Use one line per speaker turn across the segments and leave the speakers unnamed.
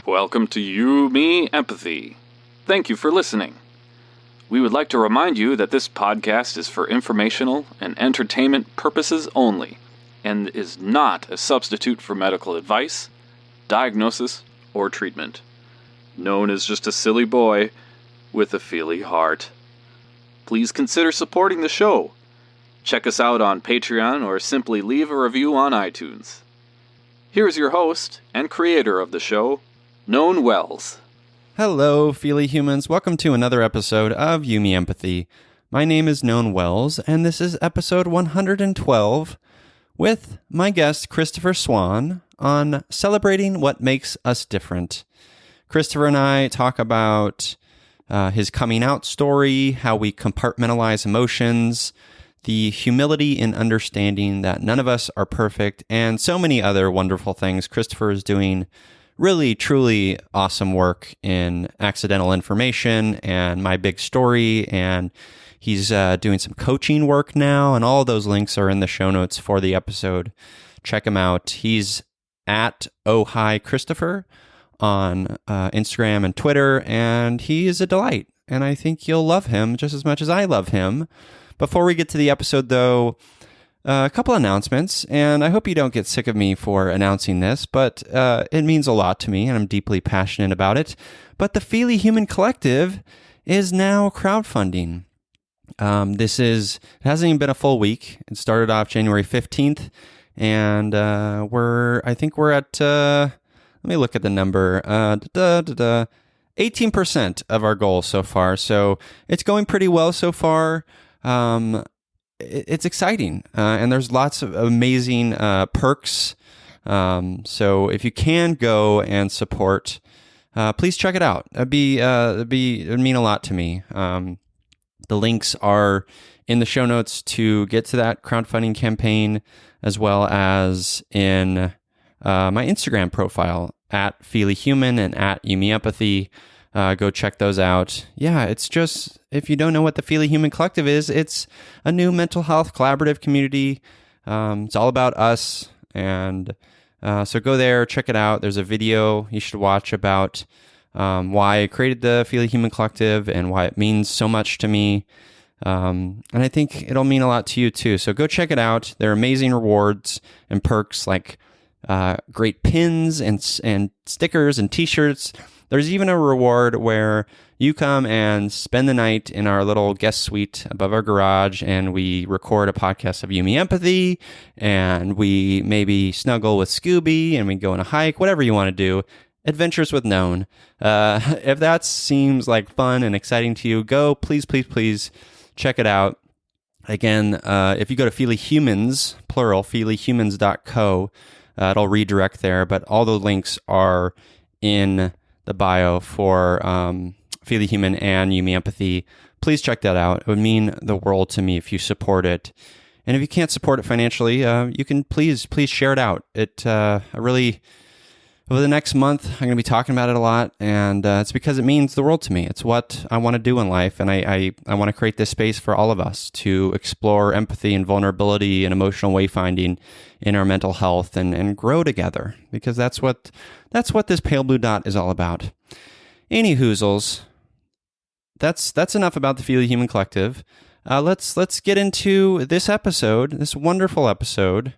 Welcome to You, Me, Empathy. Thank you for listening. We would like to remind you that this podcast is for informational and entertainment purposes only, and is not a substitute for medical advice, diagnosis, or treatment. Known as just a silly boy with a feely heart. Please consider supporting the show. Check us out on Patreon or simply leave a review on iTunes. Here's your host and creator of the show, Known Wells.
Hello, Feely Humans. Welcome to another episode of You, Me, Empathy. My name is Known Wells, and this is episode 112 with my guest, Christopher Swan, on celebrating what makes us different. Christopher and I talk about his coming out story, how we compartmentalize emotions, the humility in understanding that none of us are perfect, and so many other wonderful things. Christopher is doing really, truly awesome work in accidental information and my big story, and he's doing some coaching work now, and all of those links are in the show notes for the episode. Check him out. He's at Christopher on Instagram and Twitter, and he is a delight, and I think you'll love him just as much as I love him. Before we get to the episode, though, a couple announcements, and I hope you don't get sick of me for announcing this, but it means a lot to me, and I'm deeply passionate about it. But the Feely Human Collective is now crowdfunding. It hasn't even been a full week. It started off January 15th, and I think we're at, let me look at the number, 18% of our goal so far, so it's going pretty well so far. It's exciting, and there's lots of amazing perks. So if you can go and support, please check it out. It'd mean a lot to me. The links are in the show notes to get to that crowdfunding campaign, as well as in my Instagram profile at FeelyHuman and at YouMeEmpathy. Go check those out. Yeah, it's just, if you don't know what the Feely Human Collective is, it's a new mental health collaborative community. It's all about us. And so go there, check it out. There's a video you should watch about why I created the Feely Human Collective and why it means so much to me. And I think it'll mean a lot to you too. So go check it out. There are amazing rewards and perks like great pins and stickers and t-shirts. There's even a reward where you come and spend the night in our little guest suite above our garage, and we record a podcast of You, Me, Empathy, and we maybe snuggle with Scooby, and we go on a hike, whatever you want to do. Adventures with Known. If that seems like fun and exciting to you, go, please check it out. Again, if you go to Feely Humans, plural, feelyhumans.co, it'll redirect there, but all the links are in the bio for Feely Human and You, Me, Empathy. Please check that out. It would mean the world to me if you support it. And if you can't support it financially, you can please share it out. Over the next month, I'm going to be talking about it a lot, and it's because it means the world to me. It's what I want to do in life, and I want to create this space for all of us to explore empathy and vulnerability and emotional wayfinding in our mental health and grow together, because that's what this pale blue dot is all about. Any hoozles, that's enough about the Feely Human Collective. Let's get into this episode, this wonderful episode.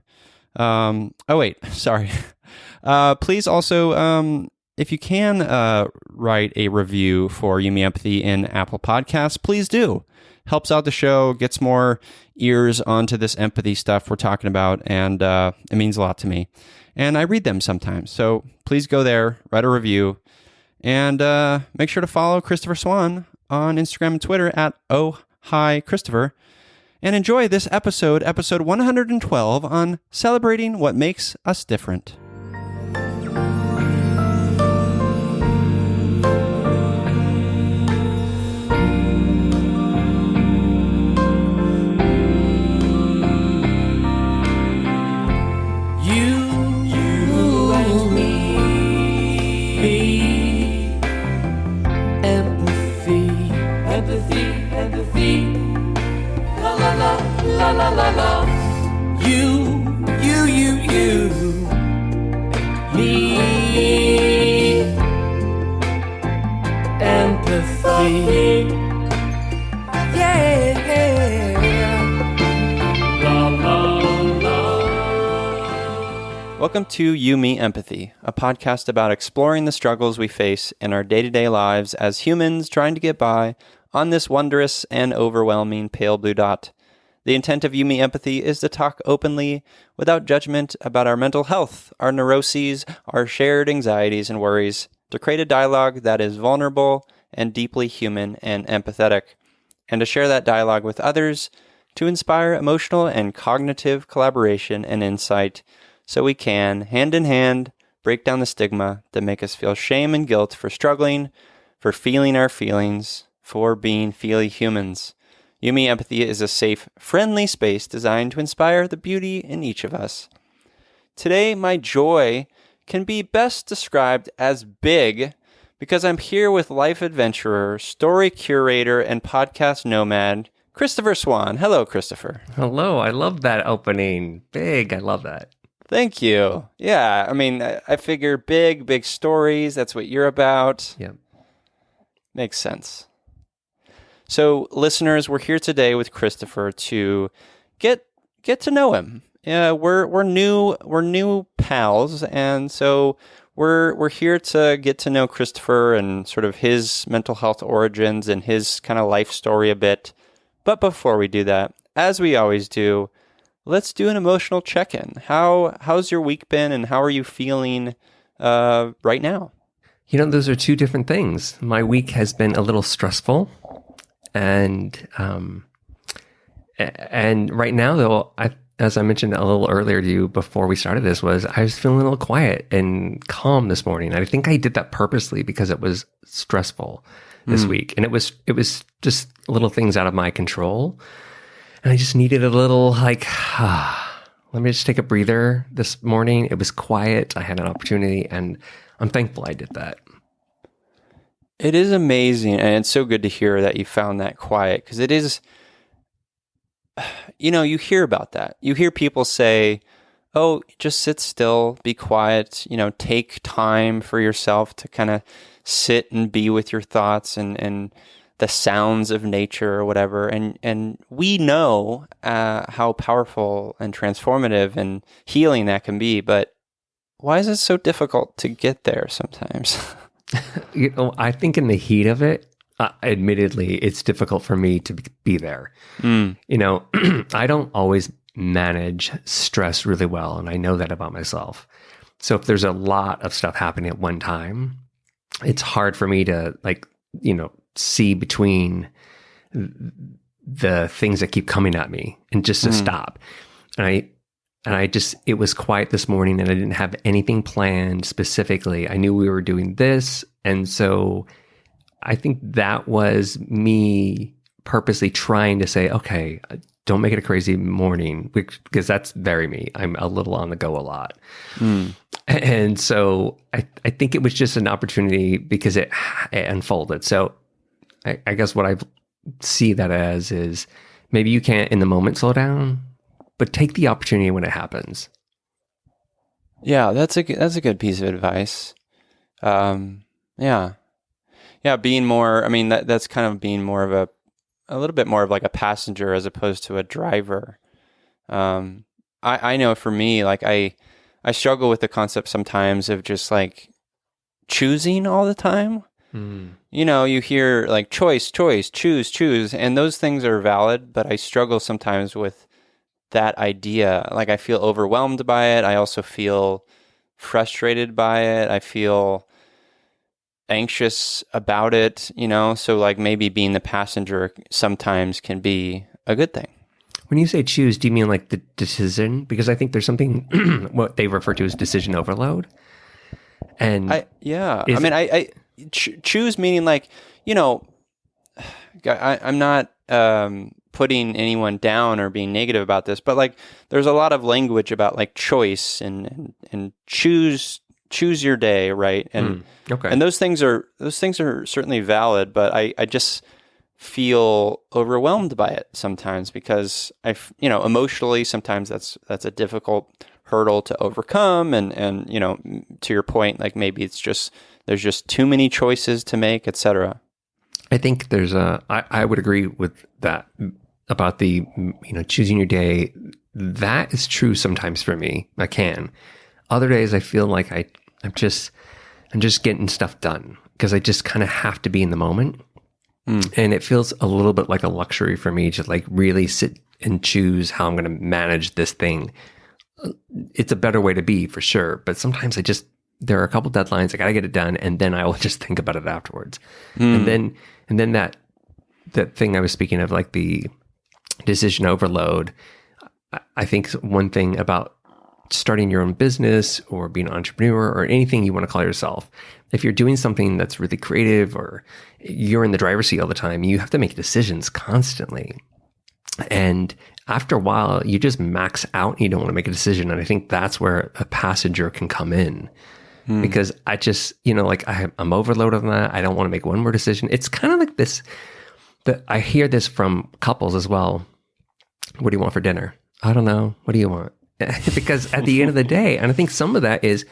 Please also, if you can write a review for You, Me, Empathy in Apple Podcasts, please do. Helps out the show, gets more ears onto this empathy stuff we're talking about, and it means a lot to me. And I read them sometimes, so please go there, write a review, and make sure to follow Christopher Swan on Instagram and Twitter at Christopher. And enjoy this episode 112 on celebrating what makes us different.
La la la, you,
Welcome to You, Me, Empathy, a podcast about exploring the struggles we face in our day-to-day lives as humans trying to get by on this wondrous and overwhelming pale blue dot. The intent of You, Me, Empathy is to talk openly, without judgment, about our mental health, our neuroses, our shared anxieties and worries, to create a dialogue that is vulnerable and deeply human and empathetic, and to share that dialogue with others to inspire emotional and cognitive collaboration and insight, so we can, hand in hand, break down the stigma that make us feel shame and guilt for struggling, for feeling our feelings, for being feely humans. You, Me, Empathy is a safe, friendly space designed to inspire the beauty in each of us. Today, my joy can be best described as big because I'm here with life adventurer, story curator, and podcast nomad, Christopher Swan. Hello, Christopher.
Hello. I love that opening. Big. I love that.
Thank you. Yeah, I mean, I figure big stories. That's what you're about.
Yep.
Makes sense. So, listeners, we're here today with Christopher to get to know him. Yeah, we're new pals, and so we're here to get to know Christopher and sort of his mental health origins and his kind of life story a bit. But before we do that, as we always do, let's do an emotional check-in. How's your week been, and how are you feeling right now?
You know, those are two different things. My week has been a little stressful, and right now, though, as I mentioned a little earlier to you before we started this, I was feeling a little quiet and calm this morning. I think I did that purposely because it was stressful this week, and it was just little things out of my control. And I just needed a little let me just take a breather this morning. It was quiet. I had an opportunity, and I'm thankful I did that.
It is amazing, and it's so good to hear that you found that quiet, because it is, you hear about that. You hear people say, oh, just sit still, be quiet, take time for yourself to kind of sit and be with your thoughts and the sounds of nature or whatever. And we know how powerful and transformative and healing that can be, but why is it so difficult to get there sometimes?
I think in the heat of it, admittedly, it's difficult for me to be there. I don't always manage stress really well, and I know that about myself. So if there's a lot of stuff happening at one time, it's hard for me to see between the things that keep coming at me and just to stop. And it was quiet this morning, and I didn't have anything planned specifically. I knew we were doing this. And so I think that was me purposely trying to say, okay, don't make it a crazy morning, because that's very me. I'm a little on the go a lot. And so I think it was just an opportunity because it unfolded. So I guess what I see that as is maybe you can't in the moment slow down, but take the opportunity when it happens.
Yeah, that's a good piece of advice. Yeah, being more. I mean, that's kind of being more of a little bit more of like a passenger as opposed to a driver. I know for me, like I struggle with the concept sometimes of just like choosing all the time. You hear like choice, choose, and those things are valid, but I struggle sometimes with that idea. Like I feel overwhelmed by it. I also feel frustrated by it. I feel anxious about it, so like maybe being the passenger sometimes can be a good thing.
When you say choose, do you mean like the decision? Because I think there's something what they refer to as decision overload. And
I choose meaning like, I'm not putting anyone down or being negative about this, but like there's a lot of language about like choice and choose your day, right? And
okay.
And those things are certainly valid, but I just feel overwhelmed by it sometimes because emotionally sometimes that's a difficult hurdle to overcome, and to your point, like maybe it's just there's just too many choices to make, etc.
I think I would agree with that about the, choosing your day. That is true sometimes for me. I can. Other days I feel like I'm just getting stuff done because I just kind of have to be in the moment. And it feels a little bit like a luxury for me to like really sit and choose how I'm going to manage this thing. It's a better way to be for sure. But sometimes there are a couple deadlines. I got to get it done. And then I will just think about it afterwards. And then that thing I was speaking of, like the decision overload. I think one thing about starting your own business or being an entrepreneur or anything you want to call yourself, if you're doing something that's really creative or you're in the driver's seat all the time, you have to make decisions constantly. And after a while, you just max out and you don't want to make a decision. And I think that's where a passenger can come in. Because I just, I'm overloaded on that. I don't want to make one more decision. It's kind of like this, but I hear this from couples as well. What do you want for dinner? I don't know. What do you want? Because at the end of the day, and I think some of that is,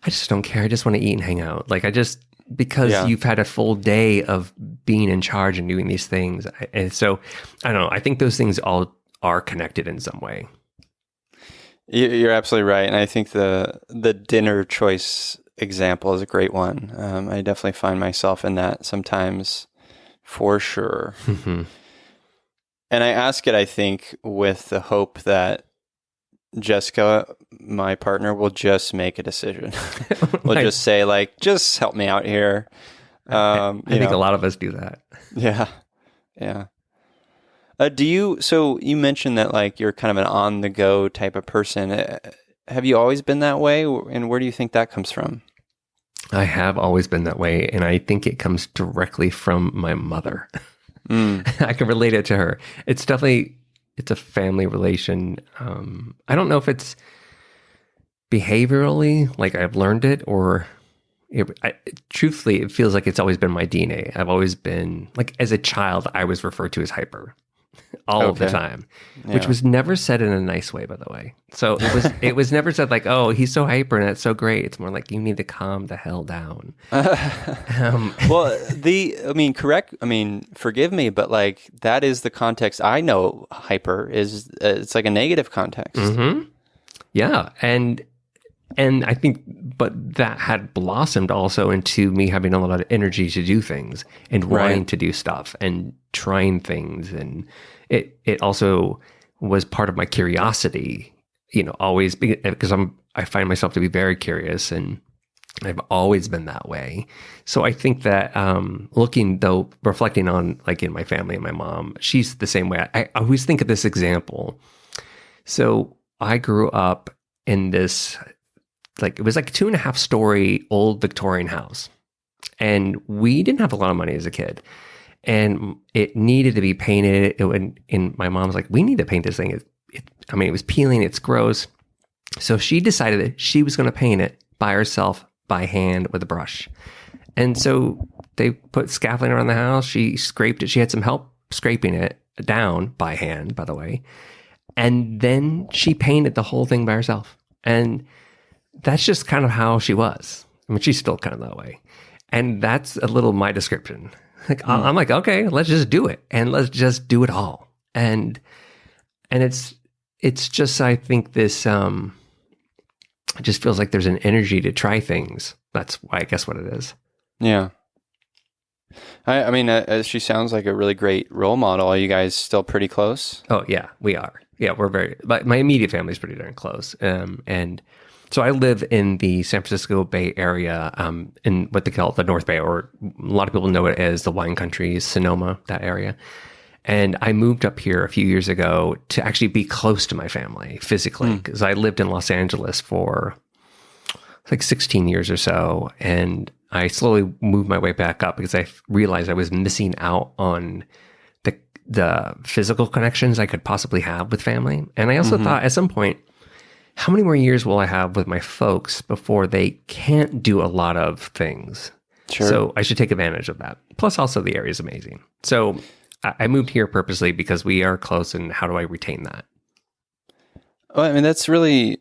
I just don't care. I just want to eat and hang out. Because you've had a full day of being in charge and doing these things. And so, I don't know. I think those things all are connected in some way.
You're absolutely right. And I think the dinner choice example is a great one. I definitely find myself in that sometimes, for sure. And I ask it, I think, with the hope that Jessica, my partner, will just make a decision. We'll just say, like, just help me out here.
I think a lot of us do that.
Yeah. Yeah. So you mentioned that like you're kind of an on the go type of person. Have you always been that way? And where do you think that comes from?
I have always been that way. And I think it comes directly from my mother. I can relate it to her. It's a family relation. I don't know if it's behaviorally, like I've learned it, or truthfully, it feels like it's always been my DNA. I've always been, like, as a child, I was referred to as hyper all of the time, which was never said in a nice way, by the way. So it was never said like, oh, he's so hyper and that's so great. It's more like, you need to calm the hell down.
Forgive me, but like that is the context. I know hyper is, it's like a negative context.
Mm-hmm. Yeah. And I think, but that had blossomed also into me having a lot of energy to do things and wanting to do stuff and trying things. And it also was part of my curiosity, always, because I find myself to be very curious, and I've always been that way. So I think that reflecting on, like, in my family and my mom, she's the same way. I always think of this example. So I grew up in this, like, it was like 2.5 story old Victorian house. And we didn't have a lot of money as a kid. And it needed to be painted. And my mom's like, we need to paint this thing. It was peeling. It's gross. So she decided that she was going to paint it by herself, by hand, with a brush. And so they put scaffolding around the house. She scraped it. She had some help scraping it down by hand, by the way. And then she painted the whole thing by herself. And that's just kind of how she was. She's still kind of that way. And that's a little my description. Like, I'm like, okay, let's just do it. And let's just do it all. And it's just, I think this, it just feels like there's an energy to try things. That's why, I guess, what it is.
Yeah. She sounds like a really great role model. Are you guys still pretty close?
Oh, yeah, we are. Yeah, but my immediate family is pretty darn close. And so I live in the San Francisco Bay Area, in what they call the North Bay, or a lot of people know it as the wine country, Sonoma, that area. And I moved up here a few years ago to actually be close to my family physically, because I lived in Los Angeles for like 16 years or so. And I slowly moved my way back up because I realized I was missing out on the physical connections I could possibly have with family. And I also thought at some point, how many more years will I have with my folks before they can't do a lot of things? Sure. So I should take advantage of that. Plus, also, the area is amazing. So I moved here purposely because we are close, and how do I retain that?
Well, that's really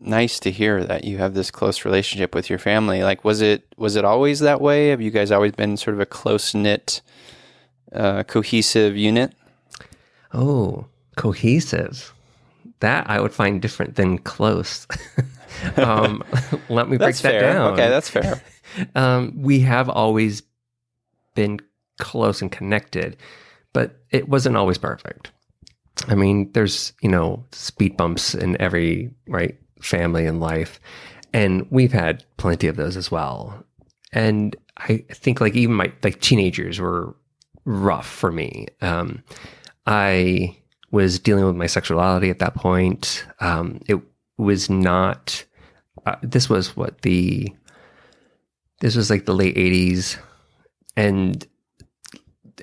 nice to hear that you have this close relationship with your family. Like, was it always that way? Have you guys always been sort of a close-knit, cohesive unit?
Oh, cohesive. That I would find different than close. Let me break that down.
Okay, that's fair.
We have always been close and connected, but it wasn't always perfect. I mean, there's, speed bumps in every family and life, and we've had plenty of those as well. And I think even my teenagers were rough for me. I was dealing with my sexuality at that point. It was not. This was the late 80s and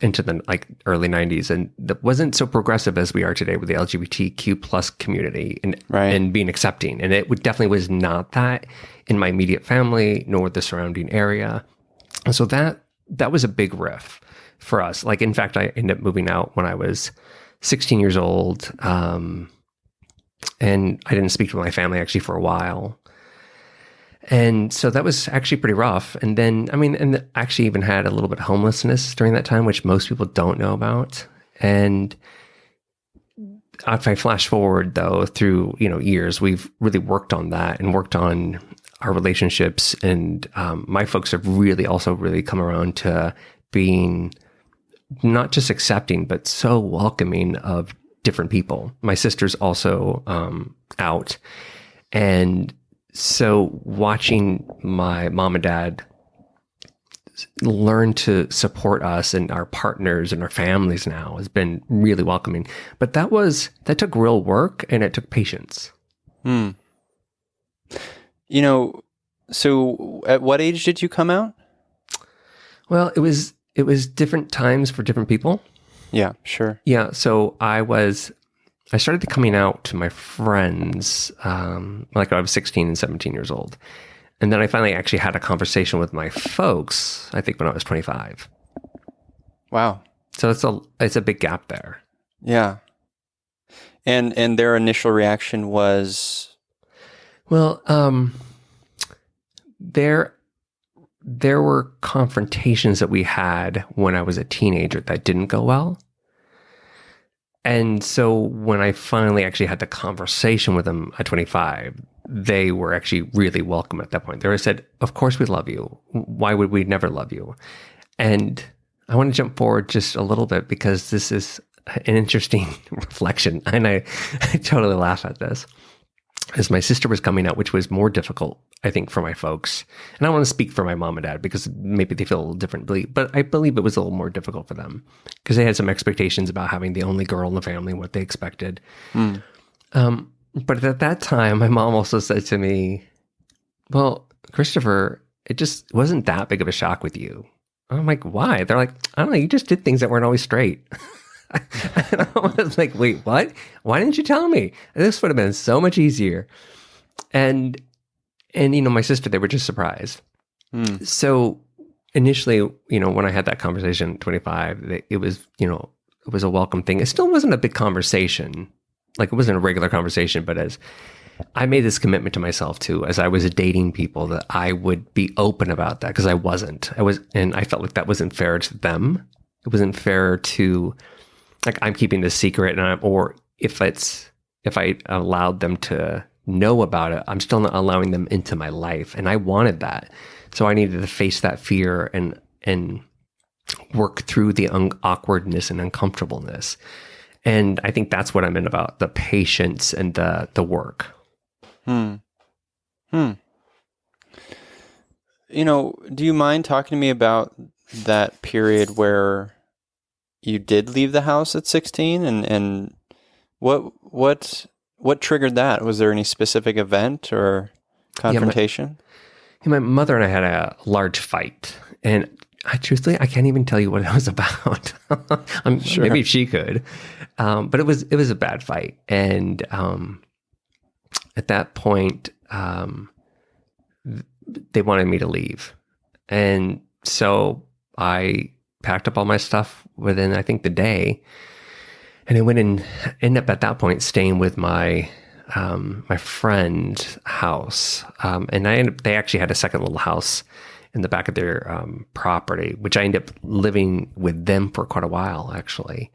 into the early 90s, and that wasn't so progressive as we are today with the LGBTQ plus community and being accepting. And it definitely was not that in my immediate family nor the surrounding area. And so that was a big riff for us. In fact, I ended up moving out when I was 16 years old, and I didn't speak to my family actually for a while. And so that was actually pretty rough. And then, and actually even had a little bit of homelessness during that time, which most people don't know about. And if I flash forward though, through, years, we've really worked on that and worked on our relationships. And my folks have also really come around to being not just accepting, but so welcoming of different people. My sister's also out. And so watching my mom and dad learn to support us and our partners and our families now has been really welcoming. But that took real work, and it took patience.
So at what age did you come out?
Well, it was different times for different people.
Yeah, sure.
Yeah. So I started coming out to my friends when I was 16 and 17 years old. And then I finally actually had a conversation with my folks, I think when I was 25.
Wow.
So it's a big gap there.
Yeah. And their initial reaction was?
Well, there were confrontations that we had when I was a teenager that didn't go well. And so when I finally actually had the conversation with them at 25, they were actually really welcome at that point. They said, "Of course we love you. Why would we never love you?" And I want to jump forward just a little bit because this is an interesting reflection. And I totally laugh at this. As my sister was coming out, which was more difficult, I think, for my folks. And I want to speak for my mom and dad because maybe they feel a little differently, but I believe it was a little more difficult for them because they had some expectations about having the only girl in the family, what they expected. But at that time, my mom also said to me, "Well, Christopher, it just wasn't that big of a shock with you." I'm like, "Why?" They're like, "I don't know, you just did things that weren't always straight." And I was like, "Wait, what? Why didn't you tell me? This would have been so much easier." And my sister, they were just surprised. So initially, when I had that conversation at 25, it was a welcome thing. It still wasn't a big conversation. It wasn't a regular conversation, but as I made this commitment to myself too, as I was dating people, that I would be open about that because I wasn't. And I felt like that wasn't fair to them. It wasn't fair to, I'm keeping this secret, or if I allowed them to know about it, I'm still not allowing them into my life. And I wanted that. So I needed to face that fear and work through the awkwardness and uncomfortableness. And I think that's what I meant about the patience and the work.
Do you mind talking to me about that period where you did leave the house at 16 and what triggered that? Was there any specific event or confrontation?
My mother and I had a large fight, and truthfully, I can't even tell you what it was about.
Sure.
Maybe she could, but it was a bad fight, and at that point, they wanted me to leave, and so I packed up all my stuff within, I think, the day, and I went and ended up at that point staying with my my friend's house, and they actually had a second little house in the back of their property, which I ended up living with them for quite a while, actually.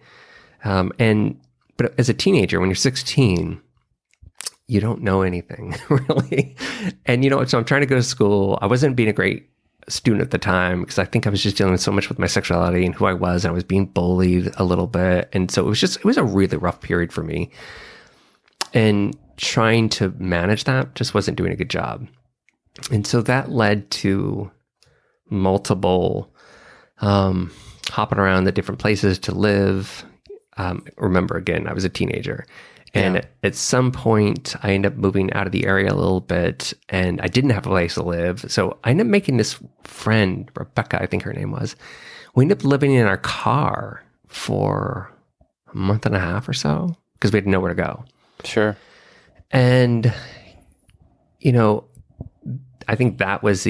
But as a teenager, when you're 16, you don't know anything really. And, so I'm trying to go to school. I wasn't being a great student at the time because I think I was just dealing so much with my sexuality and who I was. And I was being bullied a little bit. And so it was a really rough period for me. And trying to manage that just wasn't doing a good job. And so that led to multiple hopping around the different places to live. Remember, again, I was a teenager. And at some point, I ended up moving out of the area a little bit, and I didn't have a place to live. So I ended up making this friend, Rebecca, I think her name was. We ended up living in our car for a month and a half or so because we had nowhere to go.
Sure.
And, I think that was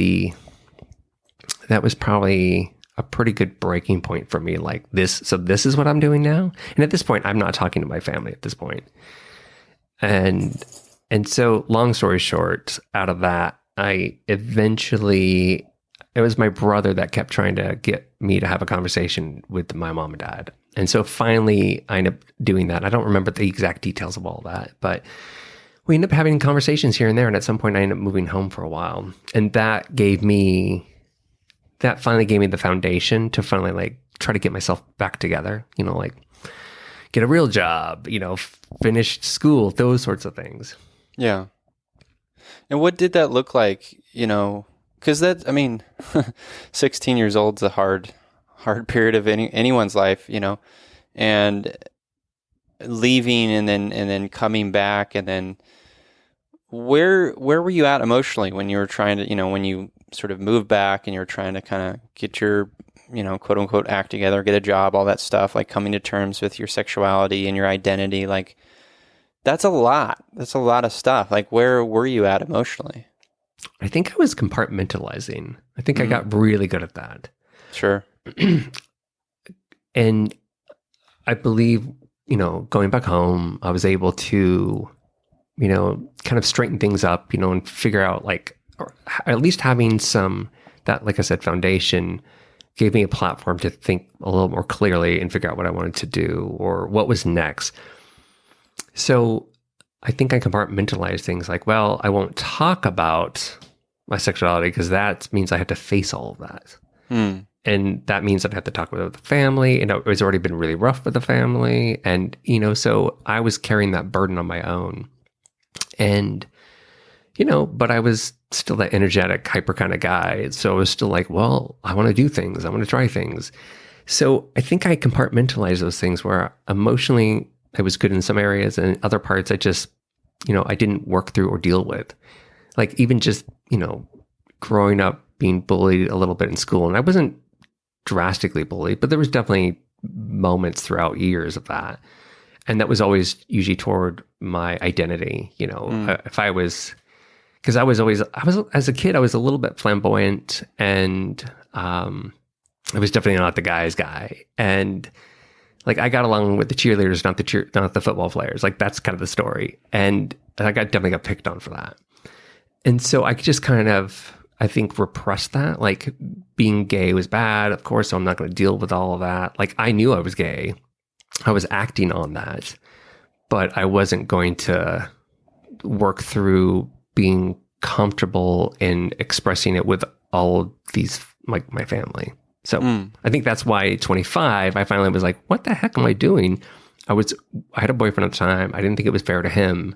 probably a pretty good breaking point for me. Like this is what I'm doing now. And at this point, I'm not talking to my family at this point. And so long story short, out of that, it was my brother that kept trying to get me to have a conversation with my mom and dad. And so finally I ended up doing that. I don't remember the exact details of all that, but we ended up having conversations here and there. And at some point I ended up moving home for a while. And that finally gave me the foundation to finally try to get myself back together, get a real job, finish school, those sorts of things.
Yeah. And what did that look like, because 16 years old is a hard period of anyone's life, and leaving and then coming back, and then where were you at emotionally when you were trying to, when you sort of moved back and you're trying to kind of get your, quote unquote act together, get a job, all that stuff, like coming to terms with your sexuality and your identity, like that's a lot of stuff. Like where were you at emotionally?
I think I was compartmentalizing. I think I got really good at that.
Sure.
And I believe, going back home, I was able to, kind of straighten things up, and figure out or at least having that, like I said, foundation gave me a platform to think a little more clearly and figure out what I wanted to do or what was next. So I think I compartmentalized things like, well, I won't talk about my sexuality because that means I have to face all of that. And that means I'd have to talk with the family. And it's already been really rough with the family. And, so I was carrying that burden on my own. And, but I was still that energetic, hyper kind of guy. So I was still like, well, I want to do things. I want to try things. So I think I compartmentalized those things where emotionally I was good in some areas and other parts I just, I didn't work through or deal with. Like even just, growing up being bullied a little bit in school. And I wasn't drastically bullied, but there was definitely moments throughout years of that. And that was always usually toward my identity, if I was, because as a kid, I was a little bit flamboyant and I was definitely not the guy's guy. And I got along with the cheerleaders, not the football players. That's kind of the story. And I definitely got picked on for that. And so I just kind of, I think, repressed that. Being gay was bad, of course, so I'm not going to deal with all of that. I knew I was gay. I was acting on that, but I wasn't going to work through being comfortable in expressing it with all of these, my family. So I think that's why at 25, I finally was like, what the heck am I doing? I had a boyfriend at the time. I didn't think it was fair to him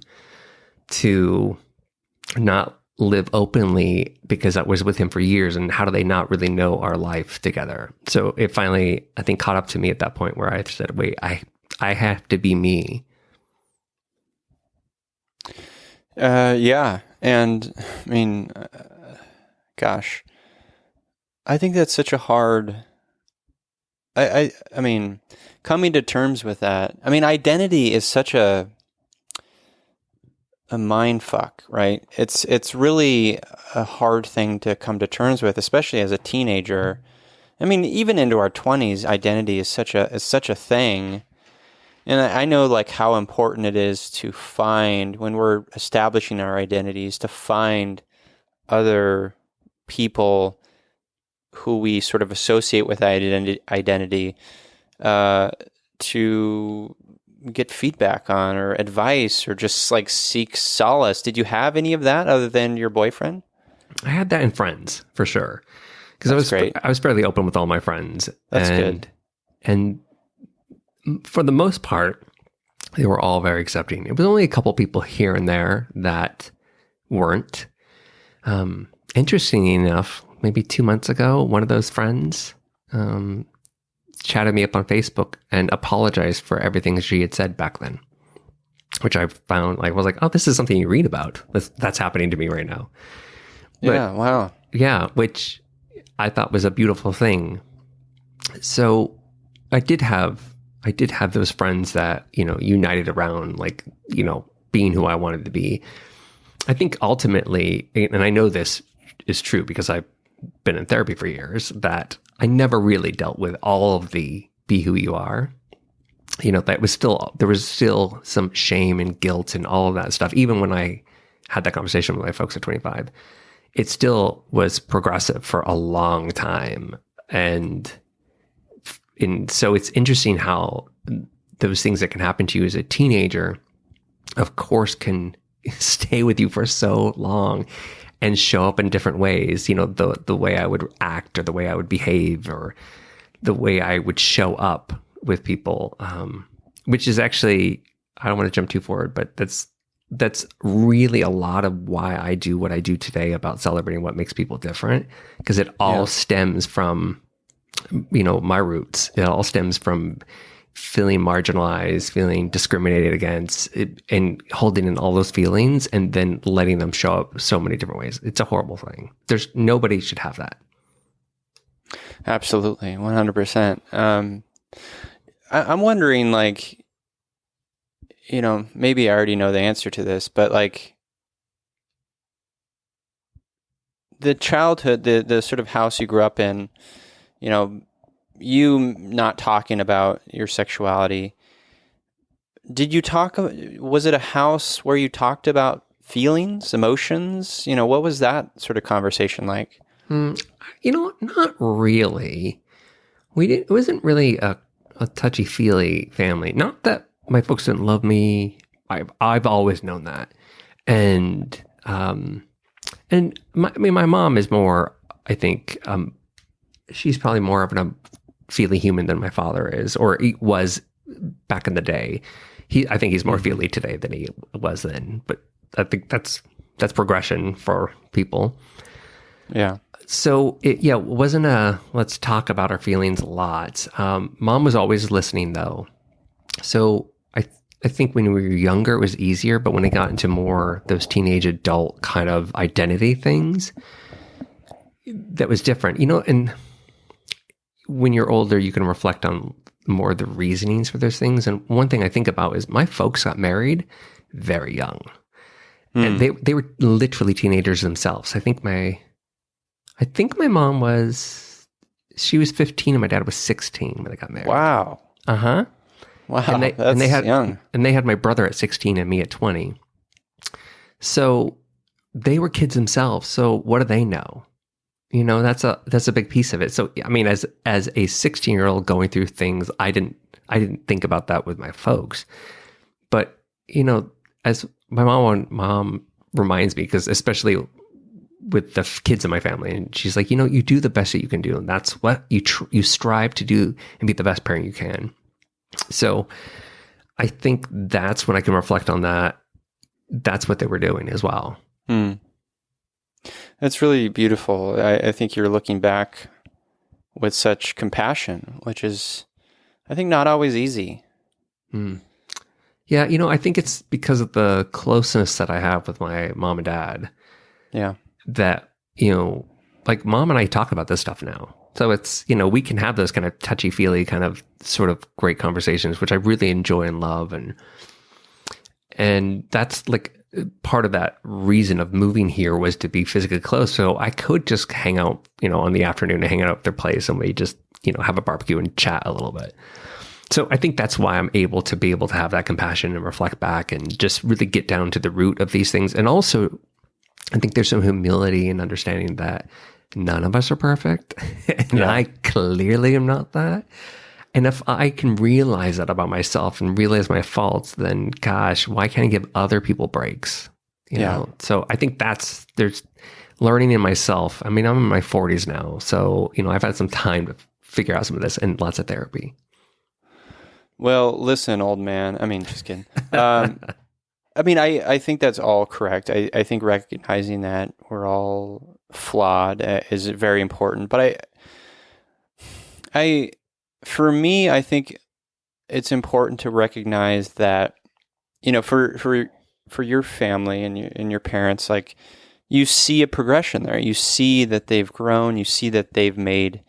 to not live openly because I was with him for years. And how do they not really know our life together? So it finally, I think, caught up to me at that point where I said, wait, I have to be me.
Yeah. And gosh, I think that's such a hard, I mean, coming to terms with that. Identity is such a mind fuck, right? It's really a hard thing to come to terms with, especially as a teenager. Even into our 20s, identity is such a thing. And I know like how important it is to find, when we're establishing our identities, to find other people who we sort of associate with identity to get feedback on, or advice, or just like seek solace. Did you have any of that other than your boyfriend?
I had that in friends for sure, because I was fairly open with all my friends.
That's good.
And for the most part, they were all very accepting. It was only a couple people here and there that weren't. Interestingly enough, maybe 2 months ago, one of those friends chatted me up on Facebook and apologized for everything she had said back then, which I found, like, was like, oh, this is something you read about. That's happening to me right now. But,
yeah, wow.
Yeah, which I thought was a beautiful thing. So I did have those friends that, united around, like, being who I wanted to be. I think ultimately, and I know this is true because I've been in therapy for years, that I never really dealt with all of the be who you are. There was still some shame and guilt and all of that stuff. Even when I had that conversation with my folks at 25, it still was progressive for a long time. And so it's interesting how those things that can happen to you as a teenager, of course, can stay with you for so long and show up in different ways. The way I would act, or the way I would behave, or the way I would show up with people, which is actually, I don't want to jump too forward, but that's really a lot of why I do what I do today about celebrating what makes people different, because it all stems from, my roots. It all stems from feeling marginalized, feeling discriminated against, and holding in all those feelings and then letting them show up so many different ways. It's a horrible thing. Nobody should have that.
Absolutely. 100%. I'm wondering, like, maybe I already know the answer to this, but like the childhood, the sort of house you grew up in, you not talking about your sexuality, was it a house where you talked about feelings, emotions? What was that sort of conversation like?
Not really. It wasn't really a touchy-feely family. Not that my folks didn't love me. I've always known that. And my mom is more, I think, she's probably more of a feely human than my father is, or he was back in the day. I think he's more feely today than he was then, but I think that's progression for people.
Yeah.
So it wasn't let's talk about our feelings a lot. Mom was always listening though. So I think when we were younger, it was easier, but when it got into more those teenage adult kind of identity things, that was different, and when you're older, you can reflect on more of the reasonings for those things. And one thing I think about is my folks got married very young, and they were literally teenagers themselves. I think my mom was 15 and my dad was 16 when they got married.
Wow.
Uh-huh.
Wow.
And they had
young.
And they had my brother at 16 and me at 20. So they were kids themselves. So what do they know? That's a big piece of it. So, I mean, as a 16-year-old going through things, I didn't think about that with my folks. But, as my mom reminds me, because especially with the kids in my family, and she's like, you do the best that you can do. And that's what you strive to do and be the best parent you can. So I think that's when I can reflect on that. That's what they were doing as well.
That's really beautiful. I think you're looking back with such compassion, which is, I think, not always easy.
Yeah, I think it's because of the closeness that I have with my mom and dad.
Yeah.
That, like mom and I talk about this stuff now. So it's, we can have those kind of touchy-feely kind of sort of great conversations, which I really enjoy and love. And that's like part of that reason of moving here was to be physically close. So I could just hang out, on the afternoon and hang out at their place and we just, have a barbecue and chat a little bit. So I think that's why I'm able to have that compassion and reflect back and just really get down to the root of these things. And also, I think there's some humility in understanding that none of us are perfect. And I clearly am not that. And if I can realize that about myself and realize my faults, then gosh, why can't I give other people breaks? You know? So I think there's learning in myself. I mean, I'm in my 40s now. So, I've had some time to figure out some of this and lots of therapy.
Well, listen, old man. I mean, just kidding. I think that's all correct. I think recognizing that we're all flawed is very important. But for me, I think it's important to recognize that, for your family and your parents, like, you see a progression there. You see that they've grown. You see that they've made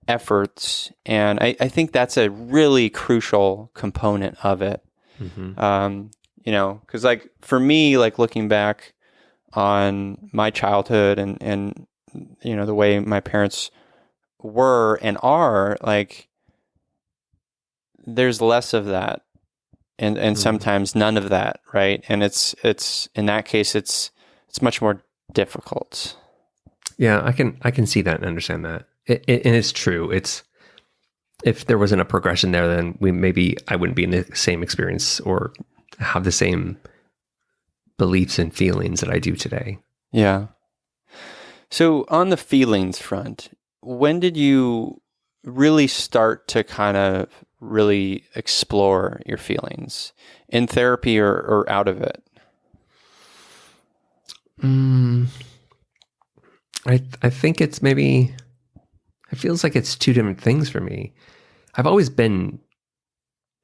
efforts, and I think that's a really crucial component of it. Mm-hmm. Because like for me, like looking back on my childhood and the way my parents were and are, like, there's less of that, and mm-hmm. sometimes none of that, right? And it's in that case, it's much more difficult.
Yeah, I can see that and understand that. And it's true. It's, if there wasn't a progression there, then I wouldn't be in the same experience or have the same beliefs and feelings that I do today.
Yeah. So on the feelings front, when did you really start to kind of really explore your feelings in therapy or out of it?
I think it's maybe, it feels like it's two different things for me. I've always been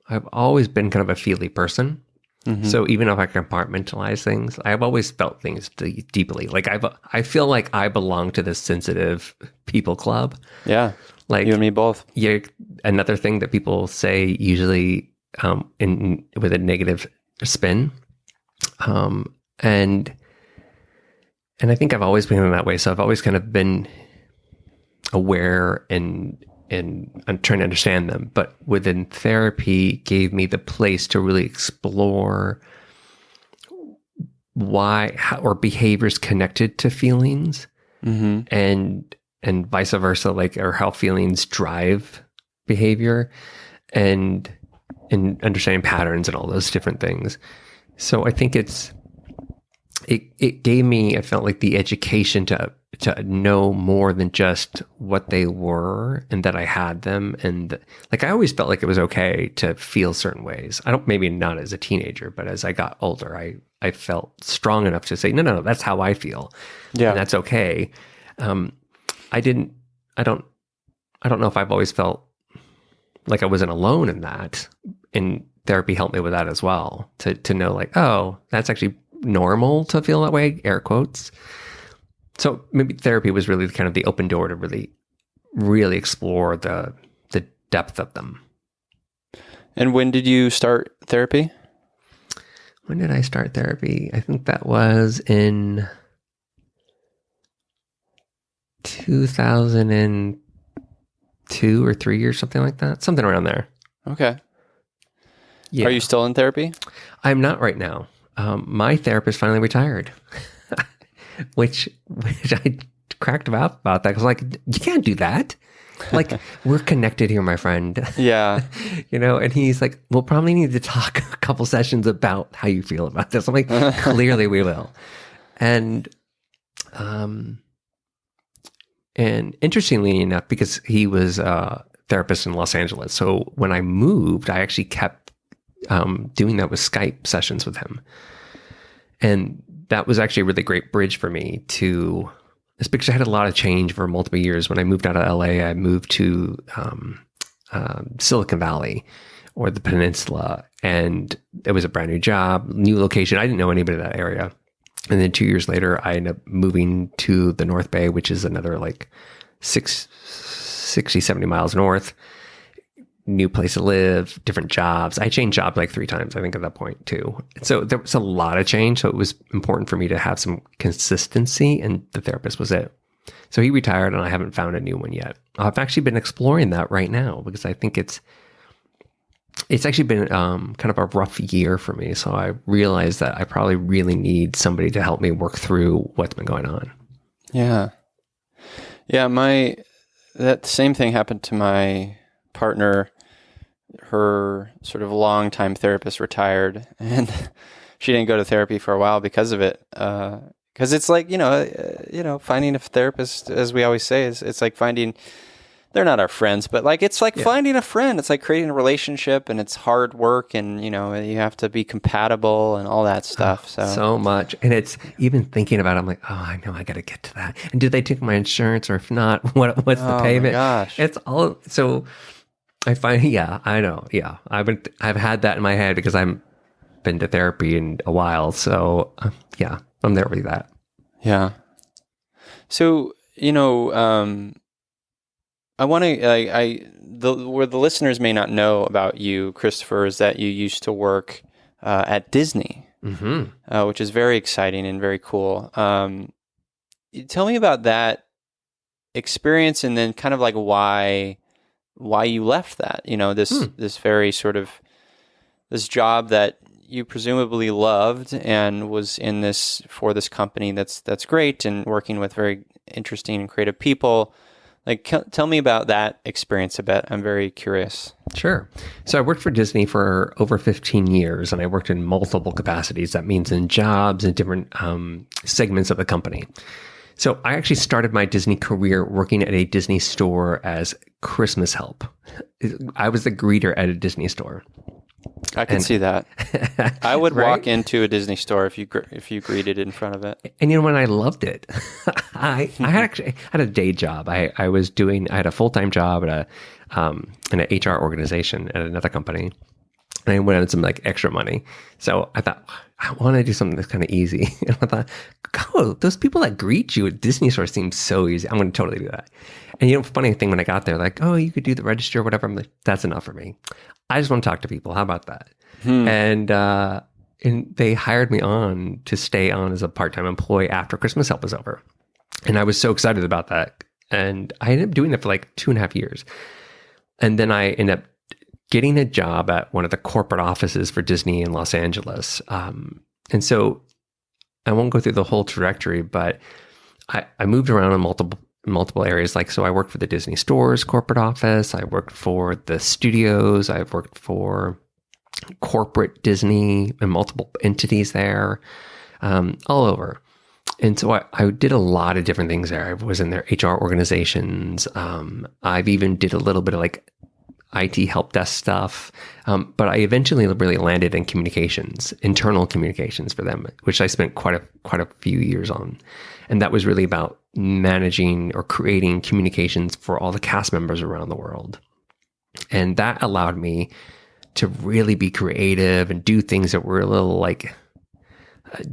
kind of a feely person. Mm-hmm. So even if I compartmentalize things, I've always felt things deeply. Like I feel like I belong to this sensitive people club. Yeah. Like you and me both. Yeah. Another thing that people say usually with a negative spin. And I think I've always been in that way. So I've always kind of been aware and I'm trying to understand them. But within therapy gave me the place to really explore or behaviors connected to feelings, mm-hmm. and vice versa, like, or how feelings drive behavior and understanding patterns and all those different things. So I think it gave me, I felt like, the education to know more than just what they were and that I had them. And like, I always felt like it was okay to feel certain ways. Maybe not as a teenager, but as I got older, I felt strong enough to say, no, that's how I feel. Yeah. And that's okay. I don't know if I've always felt like I wasn't alone in that. And therapy helped me with that as well, to know, like, oh, that's actually normal to feel that way, air quotes. So maybe therapy was really kind of the open door to really, really explore the depth of them.
And when did you start therapy?
When did I start therapy? I think that was in 2002 or 3 or something like that. Something around there.
Okay. Yeah. Are you still in therapy?
I'm not right now. My therapist finally retired, which I cracked about that. Because, like, you can't do that. Like, we're connected here, my friend. Yeah. And he's like, we'll probably need to talk a couple sessions about how you feel about this. I'm like, clearly we will. And interestingly enough, because he was a therapist in Los Angeles, so when I moved, I actually kept doing that with Skype sessions with him. And that was actually a really great bridge for me it's because I had a lot of change for multiple years. When I moved out of LA, I moved to Silicon Valley or the Peninsula, and it was a brand new job, new location. I didn't know anybody in that area. And then 2 years later, I ended up moving to the North Bay, which is another like 60, 70 miles north. New place to live, different jobs. I changed jobs like 3 times, I think, at that point too. So there was a lot of change. So it was important for me to have some consistency, and the therapist was it. So he retired, and I haven't found a new one yet. I've actually been exploring that right now because I think it's it's actually been kind of a rough year for me. So I realized that I probably really need somebody to help me work through what's been going on.
Yeah. Yeah, that same thing happened to my partner. Her sort of longtime therapist retired, and she didn't go to therapy for a while because of it. Because it's like, finding a therapist, as we always say, it's like finding, they're not our friends, but like, it's like finding a friend. It's like creating a relationship, and it's hard work, and, you have to be compatible and all that stuff.
So much. And it's even thinking about it, I'm like, oh, I know I got to get to that. And do they take my insurance, or if not, what's the payment?
Oh my gosh.
It's all, so I find, I know. Yeah. I've had that in my head because I've been to therapy in a while. So I'm there with that.
Yeah. So, I want to, where the listeners may not know about you, Christopher, is that you used to work at Disney, which is very exciting and very cool. Tell me about that experience, and then kind of like why you left that, this very sort of, this job that you presumably loved and was in this for this company that's great and working with very interesting and creative people. Like, tell me about that experience a bit. I'm very curious.
Sure. So I worked for Disney for over 15 years, and I worked in multiple capacities. That means in jobs and different segments of the company. So I actually started my Disney career working at a Disney store as Christmas help. I was the greeter at a Disney store.
I can see that. I would
Right?
walk into a Disney store if you greeted in front of it.
And when I loved it. I had a day job. I had a full-time job at in an HR organization at another company. And I went on some like extra money. So I thought, I want to do something that's kind of easy. And I thought, those people that greet you at Disney stores seem so easy. I'm going to totally do that. And funny thing, when I got there, like, oh, you could do the register or whatever. I'm like, that's enough for me. I just want to talk to people. How about that? And they hired me on to stay on as a part-time employee after Christmas help was over. And I was so excited about that. And I ended up doing it for like 2.5 years. And then I ended up getting a job at one of the corporate offices for Disney in Los Angeles. And so I won't go through the whole trajectory, but I moved around in multiple areas. Like, so I worked for the Disney Stores corporate office. I worked for the studios. I've worked for corporate Disney and multiple entities there, all over. And so I did a lot of different things there. I was in their HR organizations. I've even did a little bit of like IT help desk stuff. But I eventually really landed in communications, internal communications for them, which I spent quite a few years on. And that was really about managing or creating communications for all the cast members around the world. And that allowed me to really be creative and do things that were a little like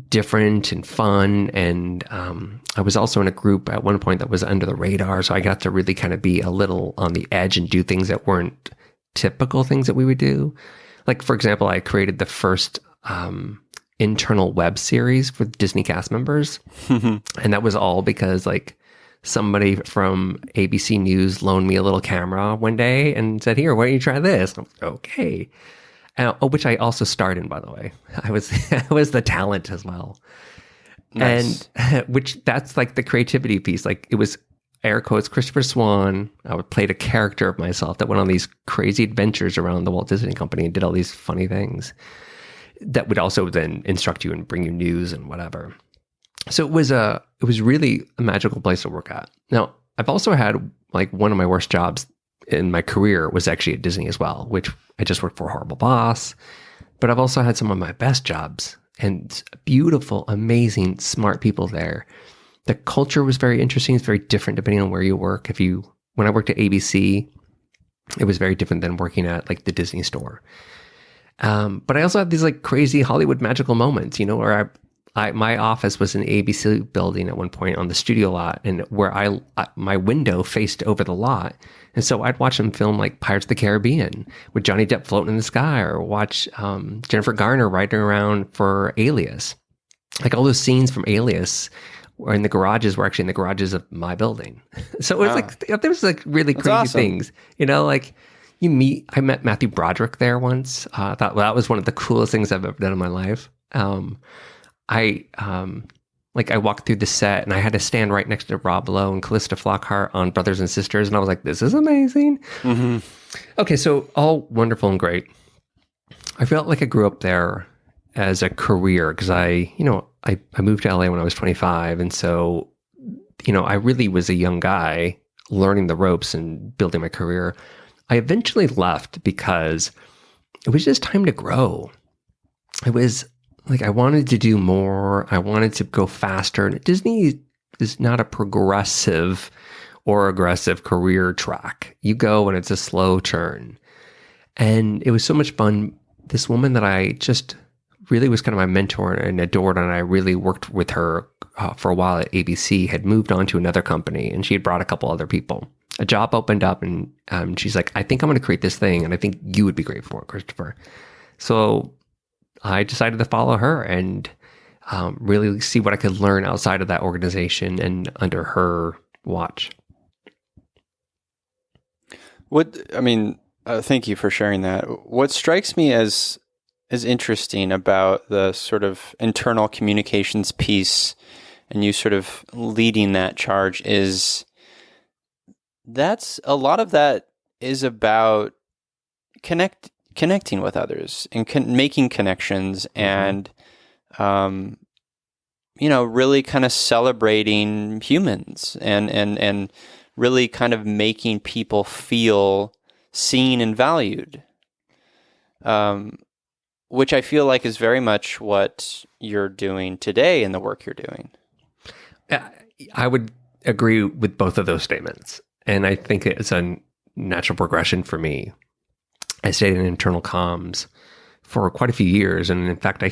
different and fun. And I was also in a group at one point that was under the radar. So I got to really kind of be a little on the edge and do things that weren't typical things that we would do. Like, for example, I created the first internal web series for Disney cast members. And that was all because like somebody from ABC News loaned me a little camera one day and said, here, why don't you try this? I'm like, okay. Which I also starred in, by the way. I was the talent as well. Nice. And which that's like the creativity piece. Like, it was air quotes Christopher Swan. I would played a character of myself that went on these crazy adventures around the Walt Disney Company and did all these funny things that would also then instruct you and bring you news and whatever. So it was really a magical place to work at. Now, I've also had like one of my worst jobs in my career was actually at Disney as well, which I just worked for a horrible boss. But I've also had some of my best jobs and beautiful, amazing, smart people there. The culture was very interesting. It's very different depending on where you work. When I worked at ABC, it was very different than working at like the Disney store. But I also had these like crazy Hollywood magical moments, where my office was in the ABC building at one point on the studio lot, and where my window faced over the lot. And so I'd watch them film like Pirates of the Caribbean with Johnny Depp floating in the sky, or watch Jennifer Garner riding around for Alias. Like, all those scenes from Alias were in the garages, were actually in the garages of my building. So it was like, there was like really crazy things, like I met Matthew Broderick there once. I thought, well, that was one of the coolest things I've ever done in my life. I walked through the set and I had to stand right next to Rob Lowe and Callista Flockhart on Brothers and Sisters. And I was like, this is amazing. Mm-hmm. Okay, so all wonderful and great. I felt like I grew up there as a career because I moved to LA when I was 25. And so, I really was a young guy learning the ropes and building my career. I eventually left because it was just time to grow. It was like I wanted to do more. I wanted to go faster. And Disney is not a progressive or aggressive career track. You go when it's a slow turn. And it was so much fun. This woman that I just really was kind of my mentor and adored, and I really worked with her for a while at ABC, had moved on to another company, and she had brought a couple other people. A job opened up, and she's like, I think I'm going to create this thing, and I think you would be great for it, Christopher. So I decided to follow her and really see what I could learn outside of that organization and under her watch.
Thank you for sharing that. What strikes me as interesting about the sort of internal communications piece and you sort of leading that charge is that's a lot of that is about connecting with others and making connections and, really kind of celebrating humans and really kind of making people feel seen and valued, which I feel like is very much what you're doing today in the work you're doing.
I would agree with both of those statements. And I think it's a natural progression for me. I stayed in internal comms for quite a few years. And in fact,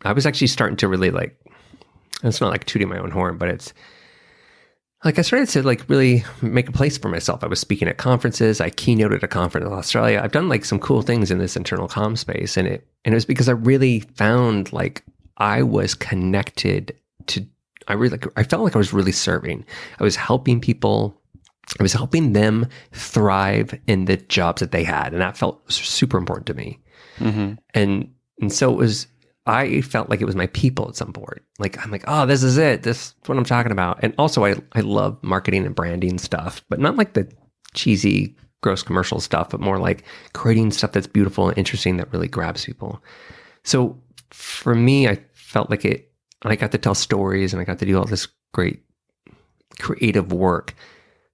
I was actually starting to really it's not like tooting my own horn, but it's like I started to really make a place for myself. I was speaking at conferences. I keynoted a conference in Australia. I've done some cool things in this internal comm space. And it was because I really found I was connected to, I felt like I was really serving. I was helping people. I was helping them thrive in the jobs that they had. And that felt super important to me. Mm-hmm. And so I felt like it was my people at some point. I'm like, oh, this is it. This is what I'm talking about. And also I love marketing and branding stuff, but not like the cheesy, gross commercial stuff, but more like creating stuff that's beautiful and interesting that really grabs people. So for me, I felt like I got to tell stories and I got to do all this great creative work,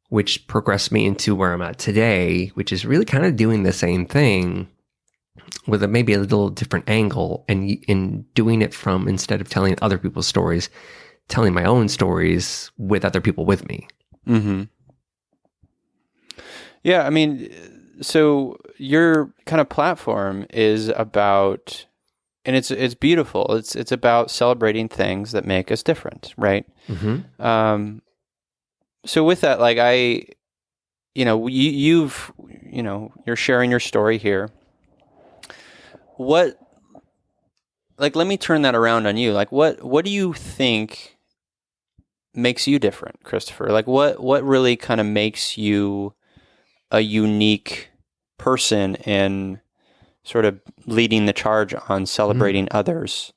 which progressed me into where I'm at today, which is really kind of doing the same thing with maybe a little different angle, and in doing it from, instead of telling other people's stories, telling my own stories with other people with me.
Mm-hmm. Yeah, so your kind of platform is about, and it's beautiful. It's about celebrating things that make us different, right? Mm-hmm. So with that, you're sharing your story here. Let me turn that around on you. What do you think makes you different, Christopher? What really kind of makes you a unique person in sort of leading the charge on celebrating others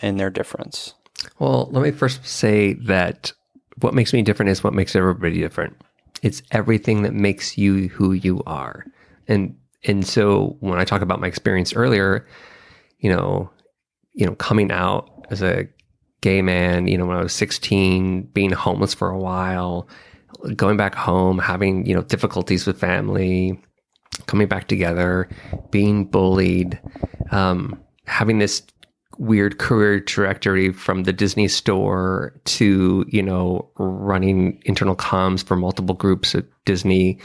and their difference?
Well, let me first say that what makes me different is what makes everybody different. It's everything that makes you who you are. And so when I talk about my experience earlier, coming out as a gay man, when I was 16, being homeless for a while, going back home, having, difficulties with family, coming back together, being bullied, having this weird career trajectory from the Disney store to, running internal comms for multiple groups at Disney.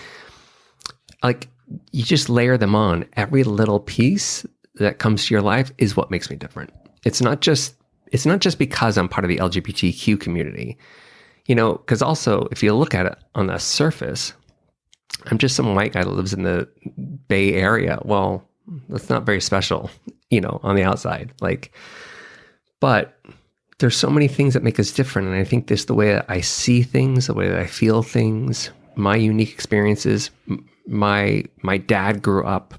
You just layer them on. Every little piece that comes to your life is what makes me different. It's not just because I'm part of the LGBTQ community, because also if you look at it on the surface, I'm just some white guy that lives in the Bay Area. Well, that's not very special, on the outside. But there's so many things that make us different. And I think this, the way that I see things, the way that I feel things, my unique experiences my dad grew up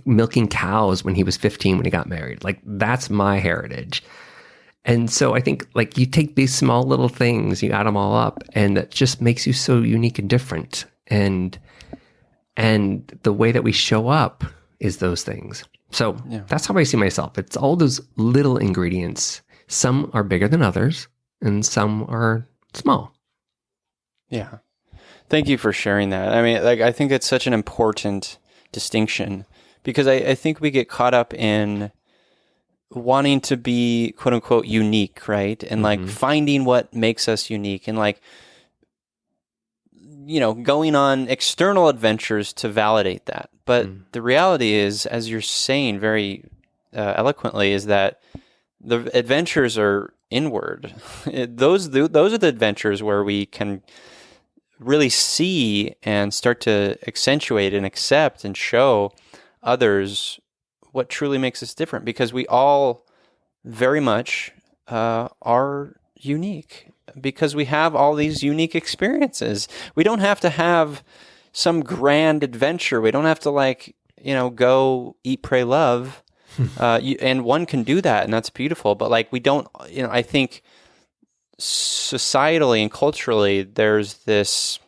milking cows when he was 15 when he got married. Like, that's my heritage. And so I think, like, you take these small little things, you add them all up, and that just makes you so unique and different. And the way that we show up is those things. So that's how I see myself. It's all those little ingredients. Some are bigger than others, and some are small.
Yeah. Thank you for sharing that. I mean, like, I think it's such an important distinction, because I think we get caught up in wanting to be quote unquote unique, right? And like finding what makes us unique, and like, you know, going on external adventures to validate that. But the reality is, as you're saying very eloquently, is that the adventures are inward. Those are the adventures where we can really see and start to accentuate and accept and show others what truly makes us different, because we all very much are unique, because we have all these unique experiences. We don't have to have some grand adventure. We don't have to, like, you know, go eat, pray, love. And one can do that, and that's beautiful. But like, we don't, you know, I think societally and culturally, there's this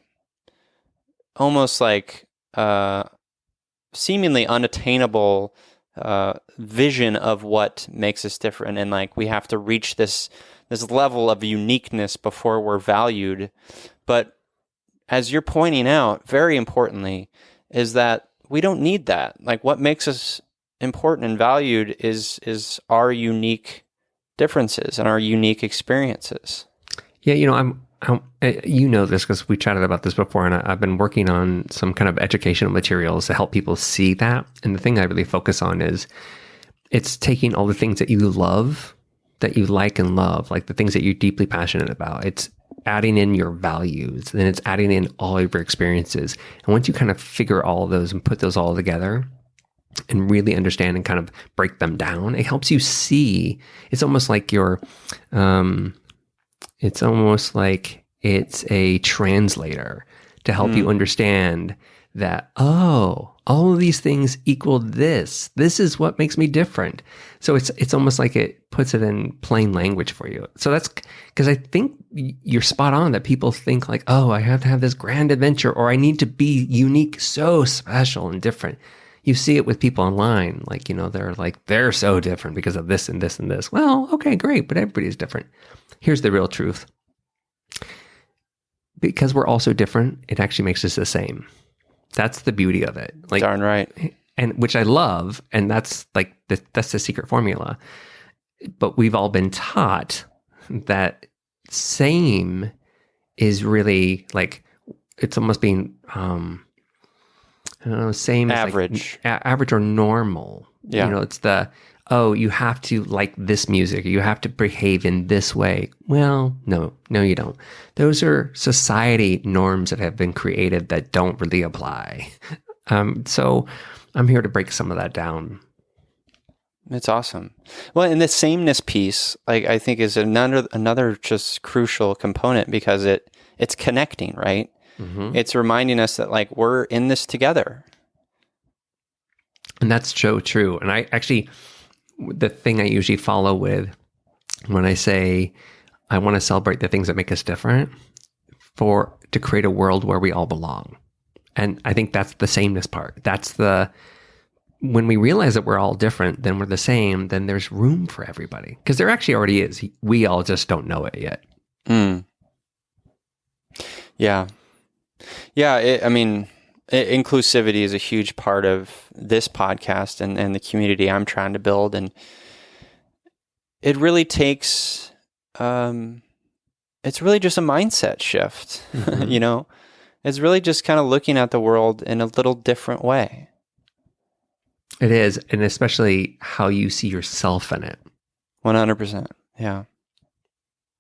almost like seemingly unattainable vision of what makes us different, and like, we have to reach this level of uniqueness before we're valued. But as you're pointing out, very importantly, is that we don't need that. Like, what makes us important and valued is our unique differences and our unique experiences.
Yeah, you know, you know this because we chatted about this before, and I've been working on some kind of educational materials to help people see that. And the thing I really focus on is it's taking all the things that you love, that you like and love, like the things that you're deeply passionate about. It's adding in your values, and it's adding in all of your experiences. And once you kind of figure all of those and put those all together and really understand and kind of break them down, it helps you see. It's almost like it's a translator to help you understand that, oh, all of these things equal this. This is what makes me different. So it's almost like it puts it in plain language for you. So that's because I think you're spot on that people think like, oh, I have to have this grand adventure, or I need to be unique, so special and different. You see it with people online, like, you know, they're so different because of this and this and this. Well, okay, great, but everybody's different. Here's the real truth. Because we're all so different, it actually makes us the same. That's the beauty of it. Like,
darn right.
And which I love, and that's like that's the secret formula. But we've all been taught that same is really like, it's almost being I don't know, same
average,
as like, average or normal.
Yeah.
You know, it's you have to like this music, or you have to behave in this way. Well, no, you don't. Those are society norms that have been created that don't really apply. So I'm here to break some of that down.
It's awesome. Well, and the sameness piece, like, I think is another just crucial component, because it's connecting, right? Mm-hmm. It's reminding us that, like, we're in this together.
And that's so true. And I actually, the thing I usually follow with when I say I want to celebrate the things that make us different, to create a world where we all belong. And I think that's the sameness part. When we realize that we're all different, then we're the same, then there's room for everybody. Because there actually already is. We all just don't know it yet.
Yeah. Yeah, inclusivity is a huge part of this podcast and the community I'm trying to build. And it really takes, it's really just a mindset shift, mm-hmm. You know? It's really just kind of looking at the world in a little different way.
It is, and especially how you see yourself in it.
100%. Yeah.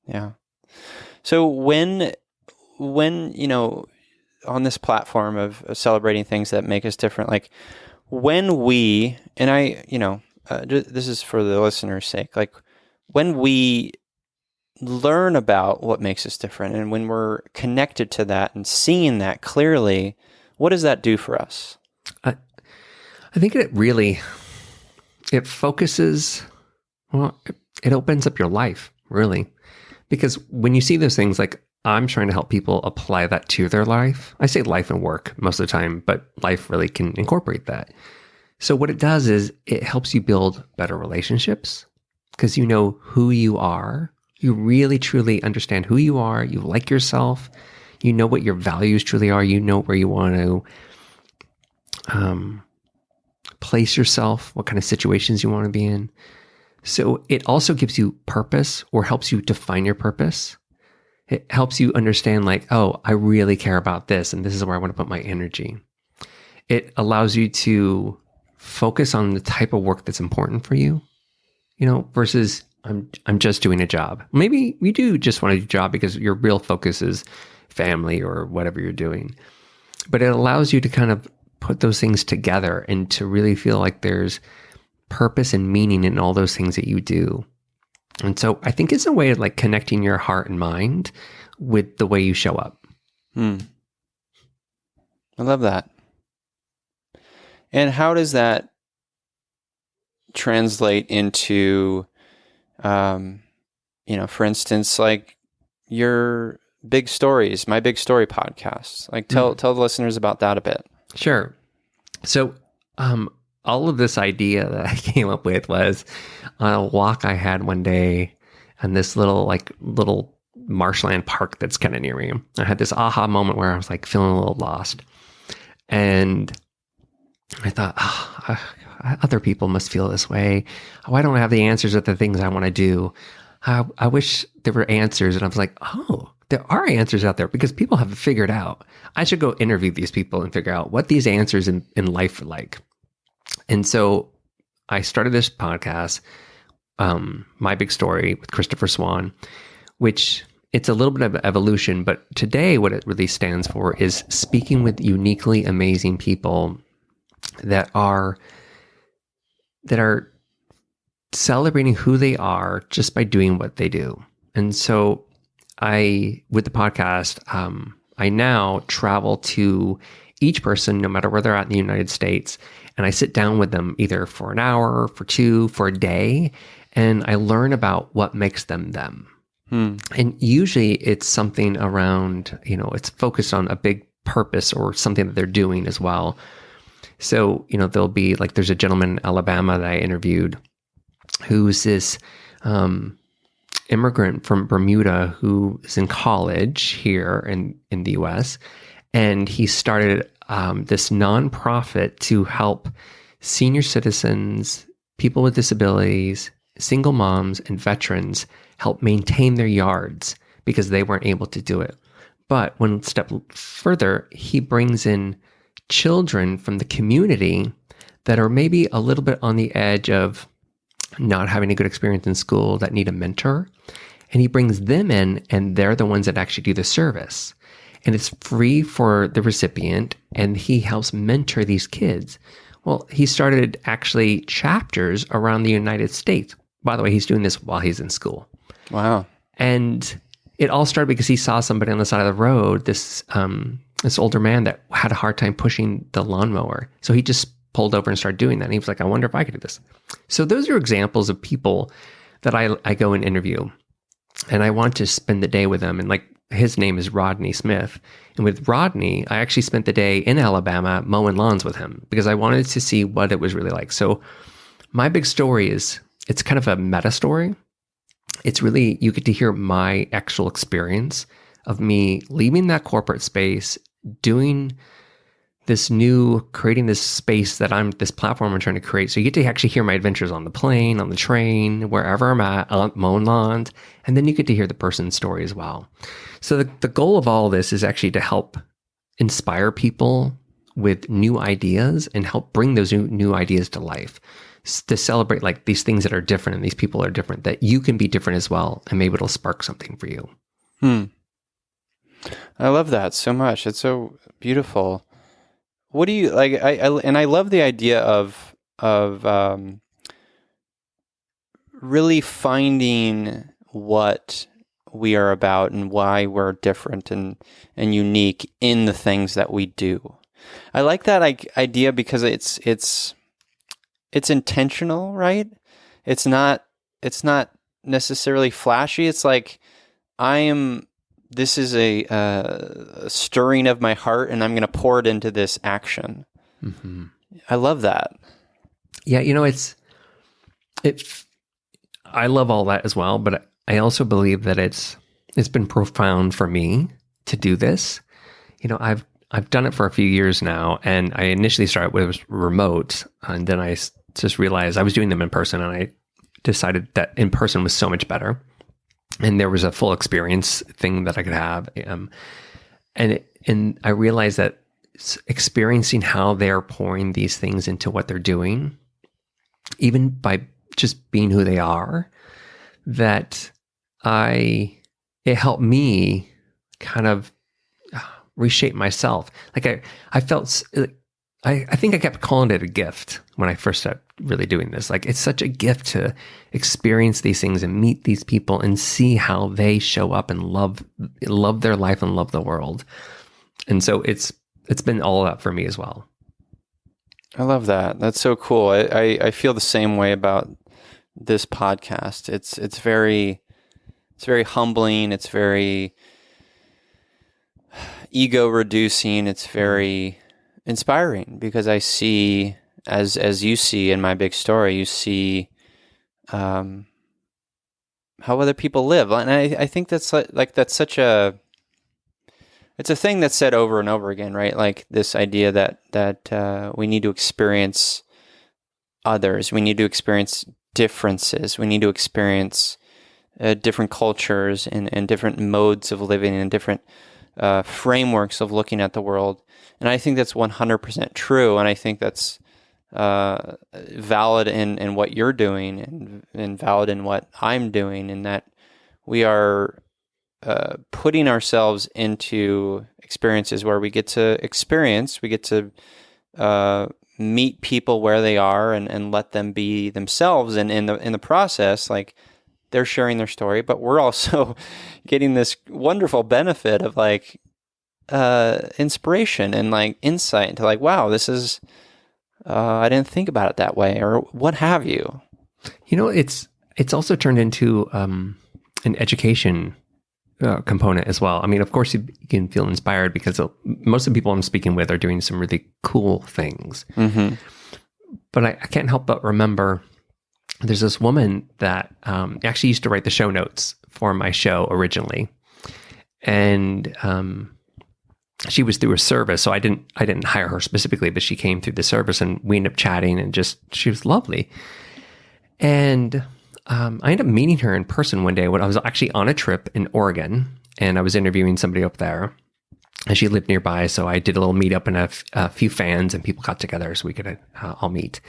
Yeah. So when you know, on this platform of celebrating things that make us different, like when we, and I, you know, this is for the listener's sake, like when we learn about what makes us different and when we're connected to that and seeing that clearly, What does that do for us?
I think it focuses, well, it opens up your life, really. Because when you see those things, like I'm trying to help people apply that to their life. I say life and work most of the time, but life really can incorporate that. So what it does is it helps you build better relationships because you know who you are. You really, truly understand who you are. You like yourself. You know what your values truly are. You know where you want to place yourself, what kind of situations you want to be in. So it also gives you purpose or helps you define your purpose. It helps you understand like, oh, I really care about this and this is where I want to put my energy. It allows you to focus on the type of work that's important for you, versus I'm just doing a job. Maybe you do just want to do a job because your real focus is family or whatever you're doing. But it allows you to kind of put those things together and to really feel like there's purpose and meaning in all those things that you do. And so I think it's a way of like connecting your heart and mind with the way you show up.
I love that. And how does that translate into, for instance, like your big stories, my big story podcast? Like tell the listeners about that a bit.
Sure. So, all of this idea that I came up with was on a walk I had one day in this little marshland park that's kind of near me. I had this aha moment where I was like feeling a little lost. And I thought, other people must feel this way. Why don't I have the answers at the things I want to do? I wish there were answers. And I was like, there are answers out there because people have it figured out. I should go interview these people and figure out what these answers in life are like. And so I started this podcast, My Big Story with Christopher Swan, which it's a little bit of evolution, but today what it really stands for is speaking with uniquely amazing people that are celebrating who they are just by doing what they do. And so with the podcast, I now travel to each person, no matter where they're at in the United States, and I sit down with them either for an hour, for two, for a day, and I learn about what makes them them. And usually it's something around, it's focused on a big purpose or something that they're doing as well. So, there'll be like, there's a gentleman in Alabama that I interviewed who's this immigrant from Bermuda who is in college here in the US. And he started this nonprofit to help senior citizens, people with disabilities, single moms, and veterans help maintain their yards because they weren't able to do it. But one step further, he brings in children from the community that are maybe a little bit on the edge of not having a good experience in school that need a mentor. And he brings them in, and they're the ones that actually do the service. And it's free for the recipient, and he helps mentor these kids. Well, he started actually chapters around the United States. By the way, he's doing this while he's in school.
Wow.
And it all started because he saw somebody on the side of the road, this older man that had a hard time pushing the lawnmower. So he just pulled over and started doing that. And he was like, I wonder if I could do this. So those are examples of people that I go and interview. And I want to spend the day with them. And like, his name is Rodney Smith. And with Rodney, I actually spent the day in Alabama mowing lawns with him because I wanted to see what it was really like. So my big story it's kind of a meta story. It's really, you get to hear my actual experience of me leaving that corporate space, doing creating this space this platform I'm trying to create. So you get to actually hear my adventures on the plane, on the train, wherever I'm at, mowing lawns. And then you get to hear the person's story as well. So the goal of all of this is actually to help inspire people with new ideas and help bring those new ideas to life, to celebrate like these things that are different and these people are different, that you can be different as well. And maybe it'll spark something for you.
I love that so much. It's so beautiful. What do you like? I love the idea of really finding what we are about and why we're different and unique in the things that we do. I like that idea because it's intentional, right? It's not necessarily flashy. It's like this is a stirring of my heart, and I'm going to pour it into this action. Mm-hmm. I love that.
Yeah, I love all that as well, but I also believe that it's been profound for me to do this. I've done it for a few years now, and I initially started with remote, and then I just realized I was doing them in person, and I decided that in person was so much better. And there was a full experience thing that I could have. And I realized that experiencing how they're pouring these things into what they're doing, even by just being who they are, that it helped me kind of reshape myself. Like I felt, I think I kept calling it a gift when I first started really doing this. Like, it's such a gift to experience these things and meet these people and see how they show up and love their life and love the world. And so it's been all that for me as well.
I love that. That's so cool. I feel the same way about this podcast. It's very humbling. It's very ego reducing. It's very inspiring because I see, as you see in my big story, you see how other people live, and I think that's that's such it's a thing that's said over and over again, right? Like this idea that we need to experience others, we need to experience differences, we need to experience different cultures and different modes of living and different frameworks of looking at the world. And I think that's 100% true. And I think that's valid in what you're doing and valid in what I'm doing, in that we are putting ourselves into experiences where we get to meet people where they are and let them be themselves. And in the process, like, they're sharing their story, but we're also getting this wonderful benefit of like inspiration and like insight into like, wow, this is, I didn't think about it that way, or what have you.
It's also turned into an education component as well. I mean, of course, you can feel inspired because most of the people I'm speaking with are doing some really cool things. Mm-hmm. But I can't help but remember there's this woman that actually used to write the show notes for my show originally, and she was through a service, so I didn't hire her specifically, but she came through the service, and we ended up chatting, and she was lovely. And I ended up meeting her in person one day when I was actually on a trip in Oregon, and I was interviewing somebody up there, and she lived nearby, so I did a little meetup, and a few fans and people got together so we could all meet.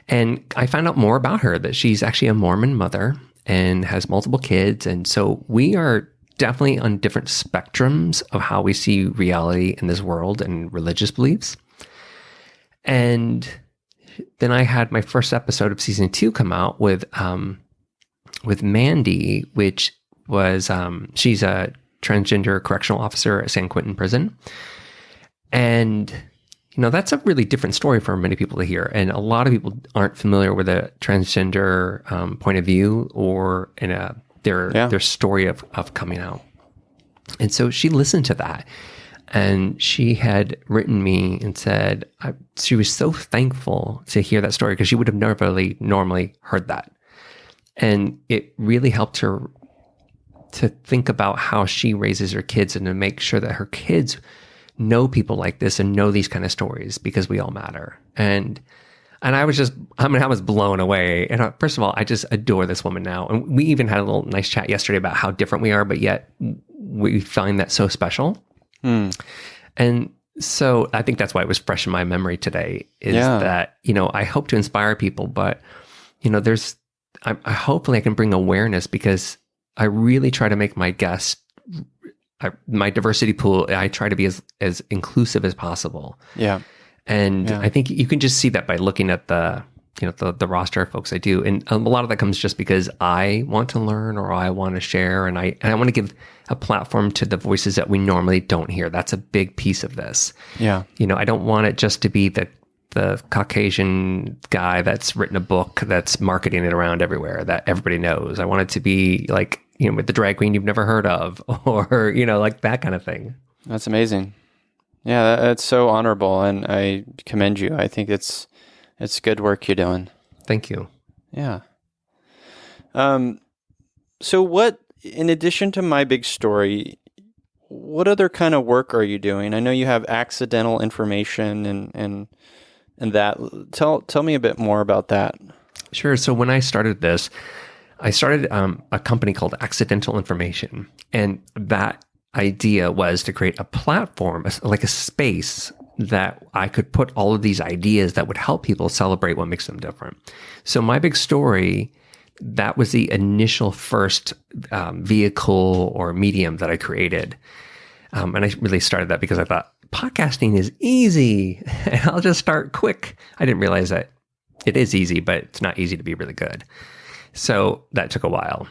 And I found out more about her, that she's actually a Mormon mother and has multiple kids. And so we are definitely on different spectrums of how we see reality in this world and religious beliefs. And then I had my first episode of season 2 come out with Mandy, which was, she's a transgender correctional officer at San Quentin Prison. And that's a really different story for many people to hear. And a lot of people aren't familiar with a transgender point of view or in their story of coming out. And so she listened to that, and she had written me and said she was so thankful to hear that story because she would have never really normally heard that. And it really helped her to think about how she raises her kids and to make sure that her kids know people like this and know these kind of stories, because we all matter. And I was blown away. And first of all, I just adore this woman now. And we even had a little nice chat yesterday about how different we are, but yet we find that so special. And so I think that's why it was fresh in my memory today, is that, I hope to inspire people, but, hopefully I can bring awareness, because I really try to make my guests, my diversity pool, I try to be as inclusive as possible. Yeah. And I think you can just see that by looking at the the roster of folks I do. And a lot of that comes just because I want to learn or I want to share, and I want to give a platform to the voices that we normally don't hear. That's a big piece of this.
Yeah.
I don't want it just to be the Caucasian guy that's written a book that's marketing it around everywhere that everybody knows. I want it to be like, with the drag queen you've never heard of, or, like that kind of thing.
That's amazing. Yeah, that's so honorable, and I commend you. I think it's good work you're doing.
Thank you.
Yeah. So what, in addition to My Big Story, what other kind of work are you doing? I know you have accidental information and that. Tell me a bit more about that.
Sure. So when I started this, I started a company called Accidental Information, and that idea was to create a platform, like a space that I could put all of these ideas that would help people celebrate what makes them different. So My Big Story, that was the initial first vehicle or medium that I created. And I really started that because I thought, podcasting is easy and I'll just start quick. I didn't realize that it is easy, but it's not easy to be really good. So that took a while.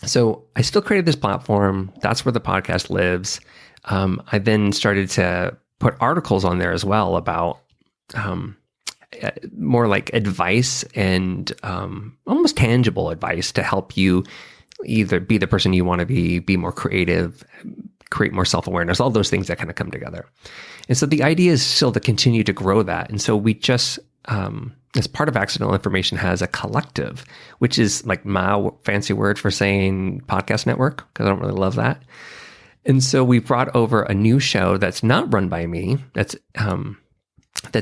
So I still created this platform. That's where the podcast lives. I then started to put articles on there as well about more like advice and almost tangible advice to help you either be the person you want to be more creative, create more self-awareness, all those things that kind of come together. And so the idea is still to continue to grow that. And so we just, as part of Accidental Information, has a collective, which is like my fancy word for saying podcast network, because I don't really love that. And so we brought over a new show that's not run by me. That's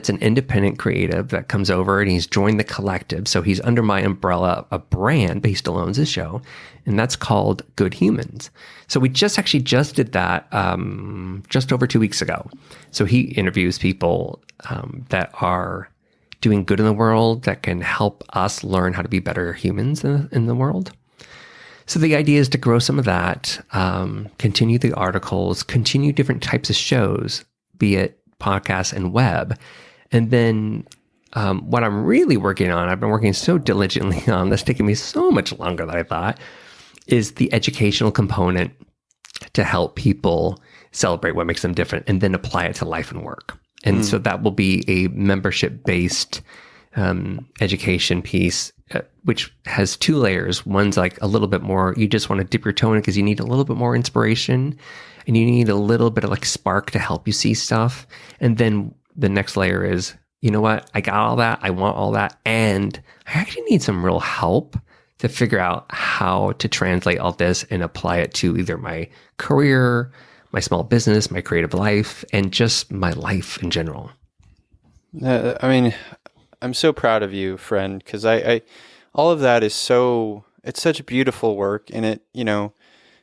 an independent creative that comes over, and he's joined the collective. So he's under my umbrella, a brand, but he still owns his show, and that's called Good Humans. So we just did that just over 2 weeks ago. So he interviews people that are doing good in the world, that can help us learn how to be better humans in the world. So the idea is to grow some of that, continue the articles, continue different types of shows, be it podcasts and web. And then what I'm really working on, I've been working so diligently on, that's taken me so much longer than I thought, is the educational component to help people celebrate what makes them different and then apply it to life and work. And so that will be a membership-based education piece, which has two layers. One's like a little bit more, you just want to dip your toe in because you need a little bit more inspiration and you need a little bit of like spark to help you see stuff. And then the next layer is, you know what, I got all that, I want all that, and I actually need some real help to figure out how to translate all this and apply it to either my career, my small business, my creative life, and just my life in general.
I mean, I'm so proud of you, friend, because I all of that is it's such beautiful work. And it,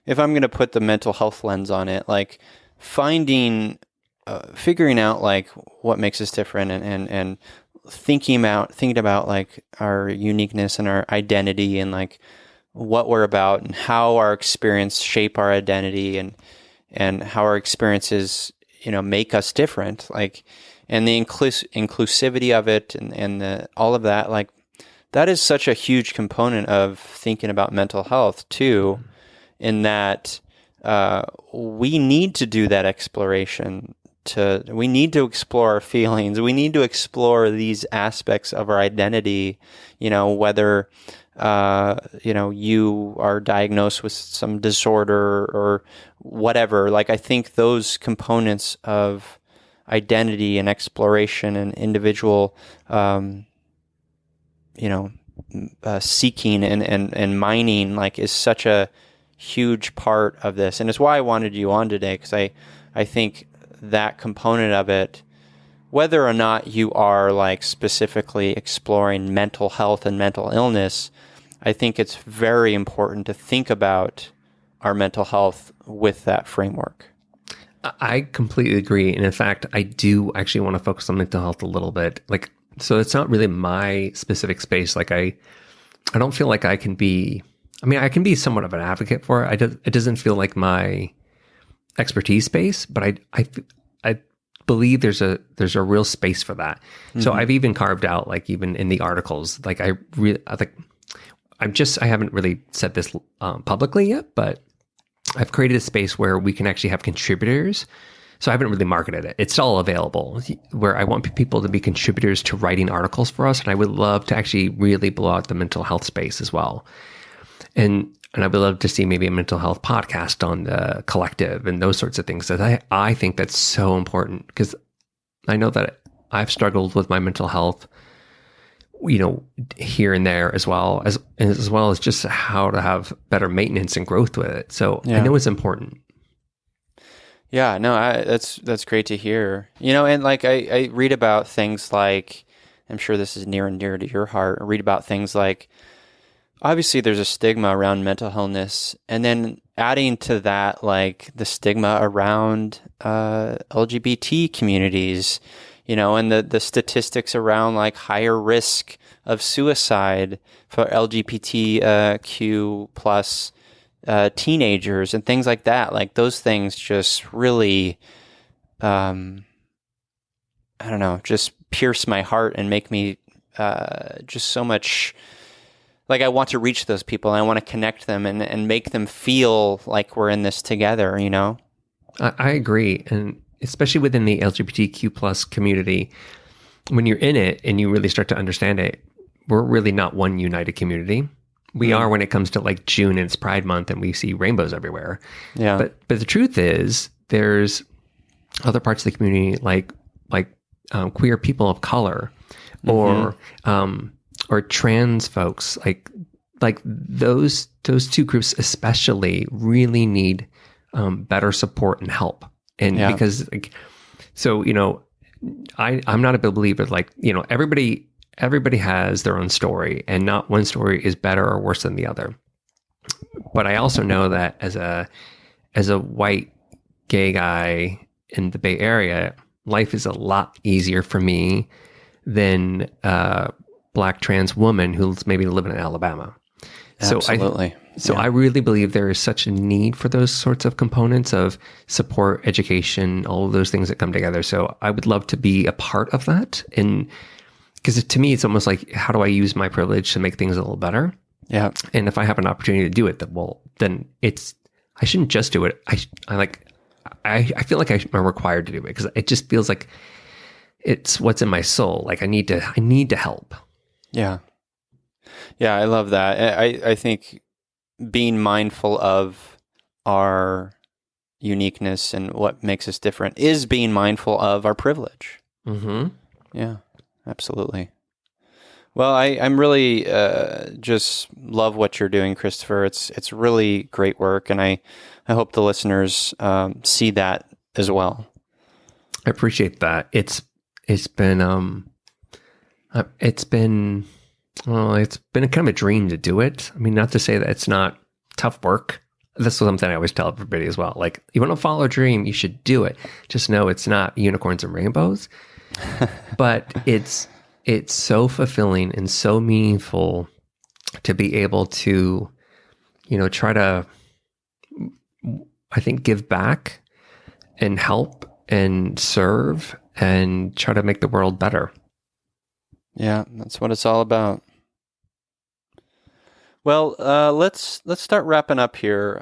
if I'm going to put the mental health lens on it, like figuring out like what makes us different and thinking about like our uniqueness and our identity and like what we're about and how our experience shape our identity and how our experiences, make us different, like, and the inclusivity of it and all of that, like that is such a huge component of thinking about mental health too, in that we need to do that exploration. We need to explore our feelings. We need to explore these aspects of our identity, whether you are diagnosed with some disorder or whatever. Like, I think those components of identity and exploration and individual, seeking and mining, like, is such a huge part of this. And it's why I wanted you on today, because I think that component of it, whether or not you are like specifically exploring mental health and mental illness, I think it's very important to think about our mental health with that framework.
I completely agree. And in fact, I do actually want to focus on mental health a little bit. Like, so it's not really my specific space. Like I don't feel like I can be somewhat of an advocate for it. It doesn't feel like my expertise space, but I believe there's a real space for that. So I've even carved out, like, even in the articles, like I haven't really said this publicly yet, but I've created a space where we can actually have contributors. So I haven't really marketed it. It's all available, where I want people to be contributors to writing articles for us. And I would love to actually really blow out the mental health space as well. And I would love to see maybe a mental health podcast on the collective and those sorts of things. That I think that's so important, because I know that I've struggled with my mental health, here and there, as well as just how to have better maintenance and growth with it. So I know it's important.
Yeah, no, that's great to hear. And like I read about things like, I'm sure this is near and dear to your heart. I read about things like, obviously there's a stigma around mental illness, and then adding to that, like the stigma around LGBT communities, and the statistics around like higher risk of suicide for LGBTQ plus teenagers and things like that. Like those things just really, I don't know, just pierce my heart and make me just so much like I want to reach those people, and I want to connect them and make them feel like we're in this together,
I agree. And especially within the LGBTQ plus community, when you're in it and you really start to understand it, we're really not one united community. We are when it comes to like June and it's Pride Month and we see rainbows everywhere. Yeah. But the truth is, there's other parts of the community like queer people of color, or trans folks, like those two groups especially really need better support and help. And because I'm not a big believer, like, everybody has their own story, and not one story is better or worse than the other. But I also know that as a white gay guy in the Bay Area, life is a lot easier for me than a Black trans woman who's maybe living in Alabama.
Absolutely.
I really believe there is such a need for those sorts of components of support, education, all of those things that come together. So I would love to be a part of that. And because to me, it's almost like, how do I use my privilege to make things a little better? Yeah. And if I have an opportunity to do it, then I shouldn't just do it. I feel like I'm required to do it, because it just feels like it's what's in my soul. Like I need to help.
Yeah. Yeah, I love that. I think being mindful of our uniqueness and what makes us different is being mindful of our privilege. Mm-hmm. Yeah, absolutely. Well, I'm really just love what you're doing, Christopher. It's really great work, and I hope the listeners see that as well.
I appreciate that. It's been kind of a dream to do it. I mean, not to say that it's not tough work. That's something I always tell everybody as well. Like, you want to follow a dream, you should do it. Just know it's not unicorns and rainbows, but it's so fulfilling and so meaningful to be able to, try to, I think, give back and help and serve and try to make the world better.
Yeah, that's what it's all about. Well, let's start wrapping up here.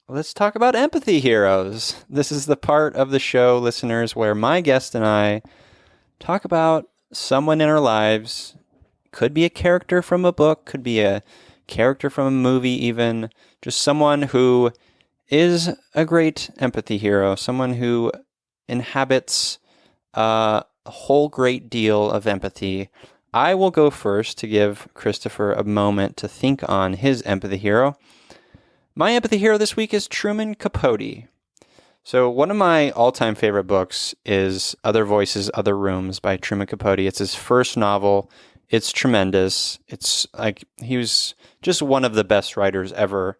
Let's talk about Empathy Heroes. This is the part of the show, listeners, where my guest and I talk about someone in our lives. Could be a character from a book, could be a character from a movie even. Just someone who is a great empathy hero, someone who inhabits a whole great deal of empathy. I will go first to give Christopher a moment to think on his empathy hero. My empathy hero this week is Truman Capote. So one of my all-time favorite books is Other Voices, Other Rooms by Truman Capote. It's his first novel. It's tremendous. It's like he was just one of the best writers ever.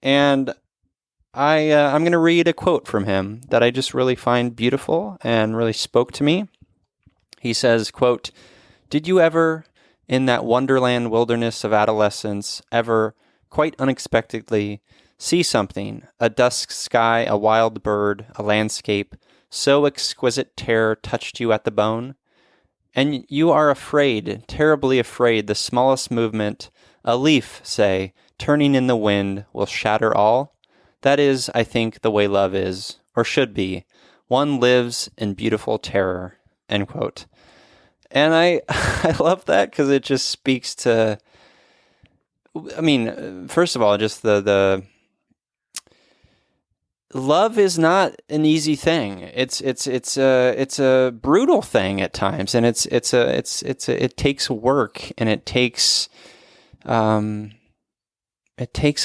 And I'm going to read a quote from him that I just really find beautiful and really spoke to me. He says, quote, "Did you ever, in that wonderland wilderness of adolescence, ever, quite unexpectedly, see something, a dusk sky, a wild bird, a landscape, So exquisite terror touched you at the bone? And you are afraid, terribly afraid, the smallest movement, a leaf, say, turning in the wind, will shatter all? That is, I think, the way love is, or should be. One lives in beautiful terror, end quote. And I love that because it just speaks to, I mean, first of all, just the love is not an easy thing. It's a brutal thing at times, and it takes work, and it takes a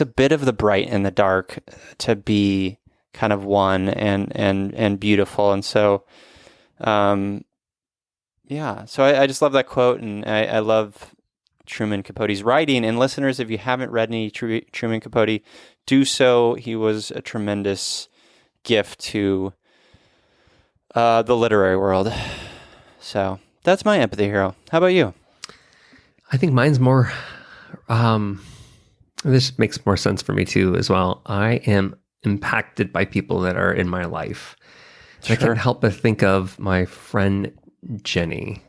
bit of the bright and the dark to be kind of one and beautiful. And so, yeah. So I just love that quote, and I love Truman Capote's writing. And listeners, if you haven't read any Truman Capote, do so. He was a tremendous gift to the literary world. So that's my empathy hero. How about you?
I think mine's more, this makes more sense for me too as well. I am impacted by people that are in my life. Sure. I can't help but think of my friend Jenny.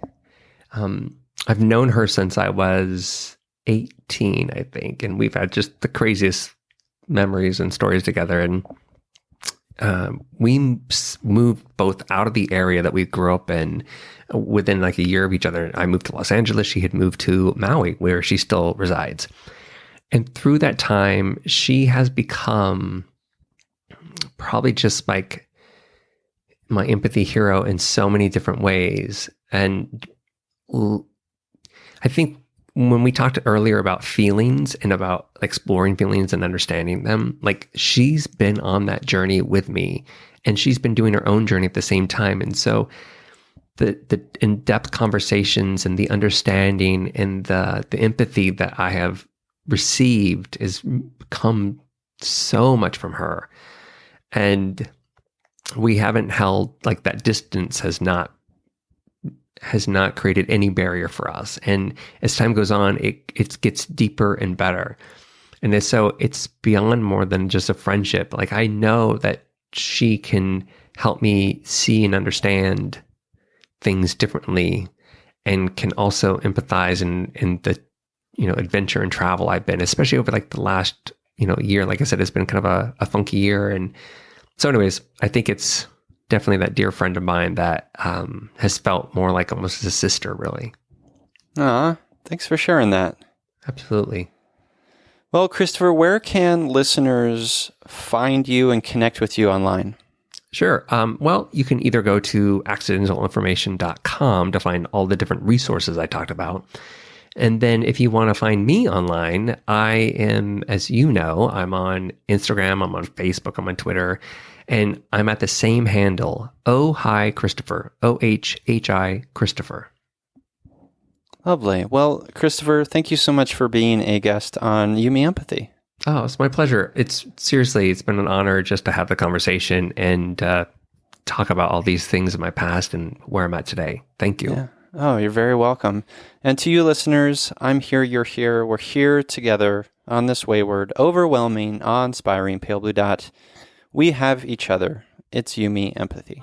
I've known her since I was 18, I think, and we've had just the craziest memories and stories together. And we moved both out of the area that we grew up in within like a year of each other. I moved to Los Angeles. She had moved to Maui, where she still resides. And through that time, she has become probably just like my empathy hero in so many different ways. And I think when we talked earlier about feelings and about exploring feelings and understanding them, like she's been on that journey with me, and she's been doing her own journey at the same time. And so the in-depth conversations and the understanding and the empathy that I have received has come so much from her. And we haven't held, like, that distance has not created any barrier for us. And as time goes on, it gets deeper and better. And so it's beyond more than just a friendship. Like, I know that she can help me see and understand things differently, and can also empathize in the, adventure and travel I've been, especially over like the last, year. Like I said, it's been kind of a funky year. And so anyways, I think it's definitely that dear friend of mine that has felt more like almost a sister, really.
Thanks for sharing that.
Absolutely.
Well, Christopher, where can listeners find you and connect with you online?
Sure. Well, you can either go to accidentalinformation.com to find all the different resources I talked about. And then if you want to find me online, I am, as you know, I'm on Instagram, I'm on Facebook, I'm on Twitter, and I'm at the same handle, Oh Hi Christopher, OHHI Christopher.
Lovely. Well, Christopher, thank you so much for being a guest on You Me Empathy.
Oh, it's my pleasure. It's been an honor just to have the conversation and talk about all these things in my past and where I'm at today. Thank you.
Yeah. Oh, you're very welcome. And to you listeners, I'm here, you're here. We're here together on this wayward, overwhelming, awe-inspiring pale blue dot. We have each other. It's You Me Empathy.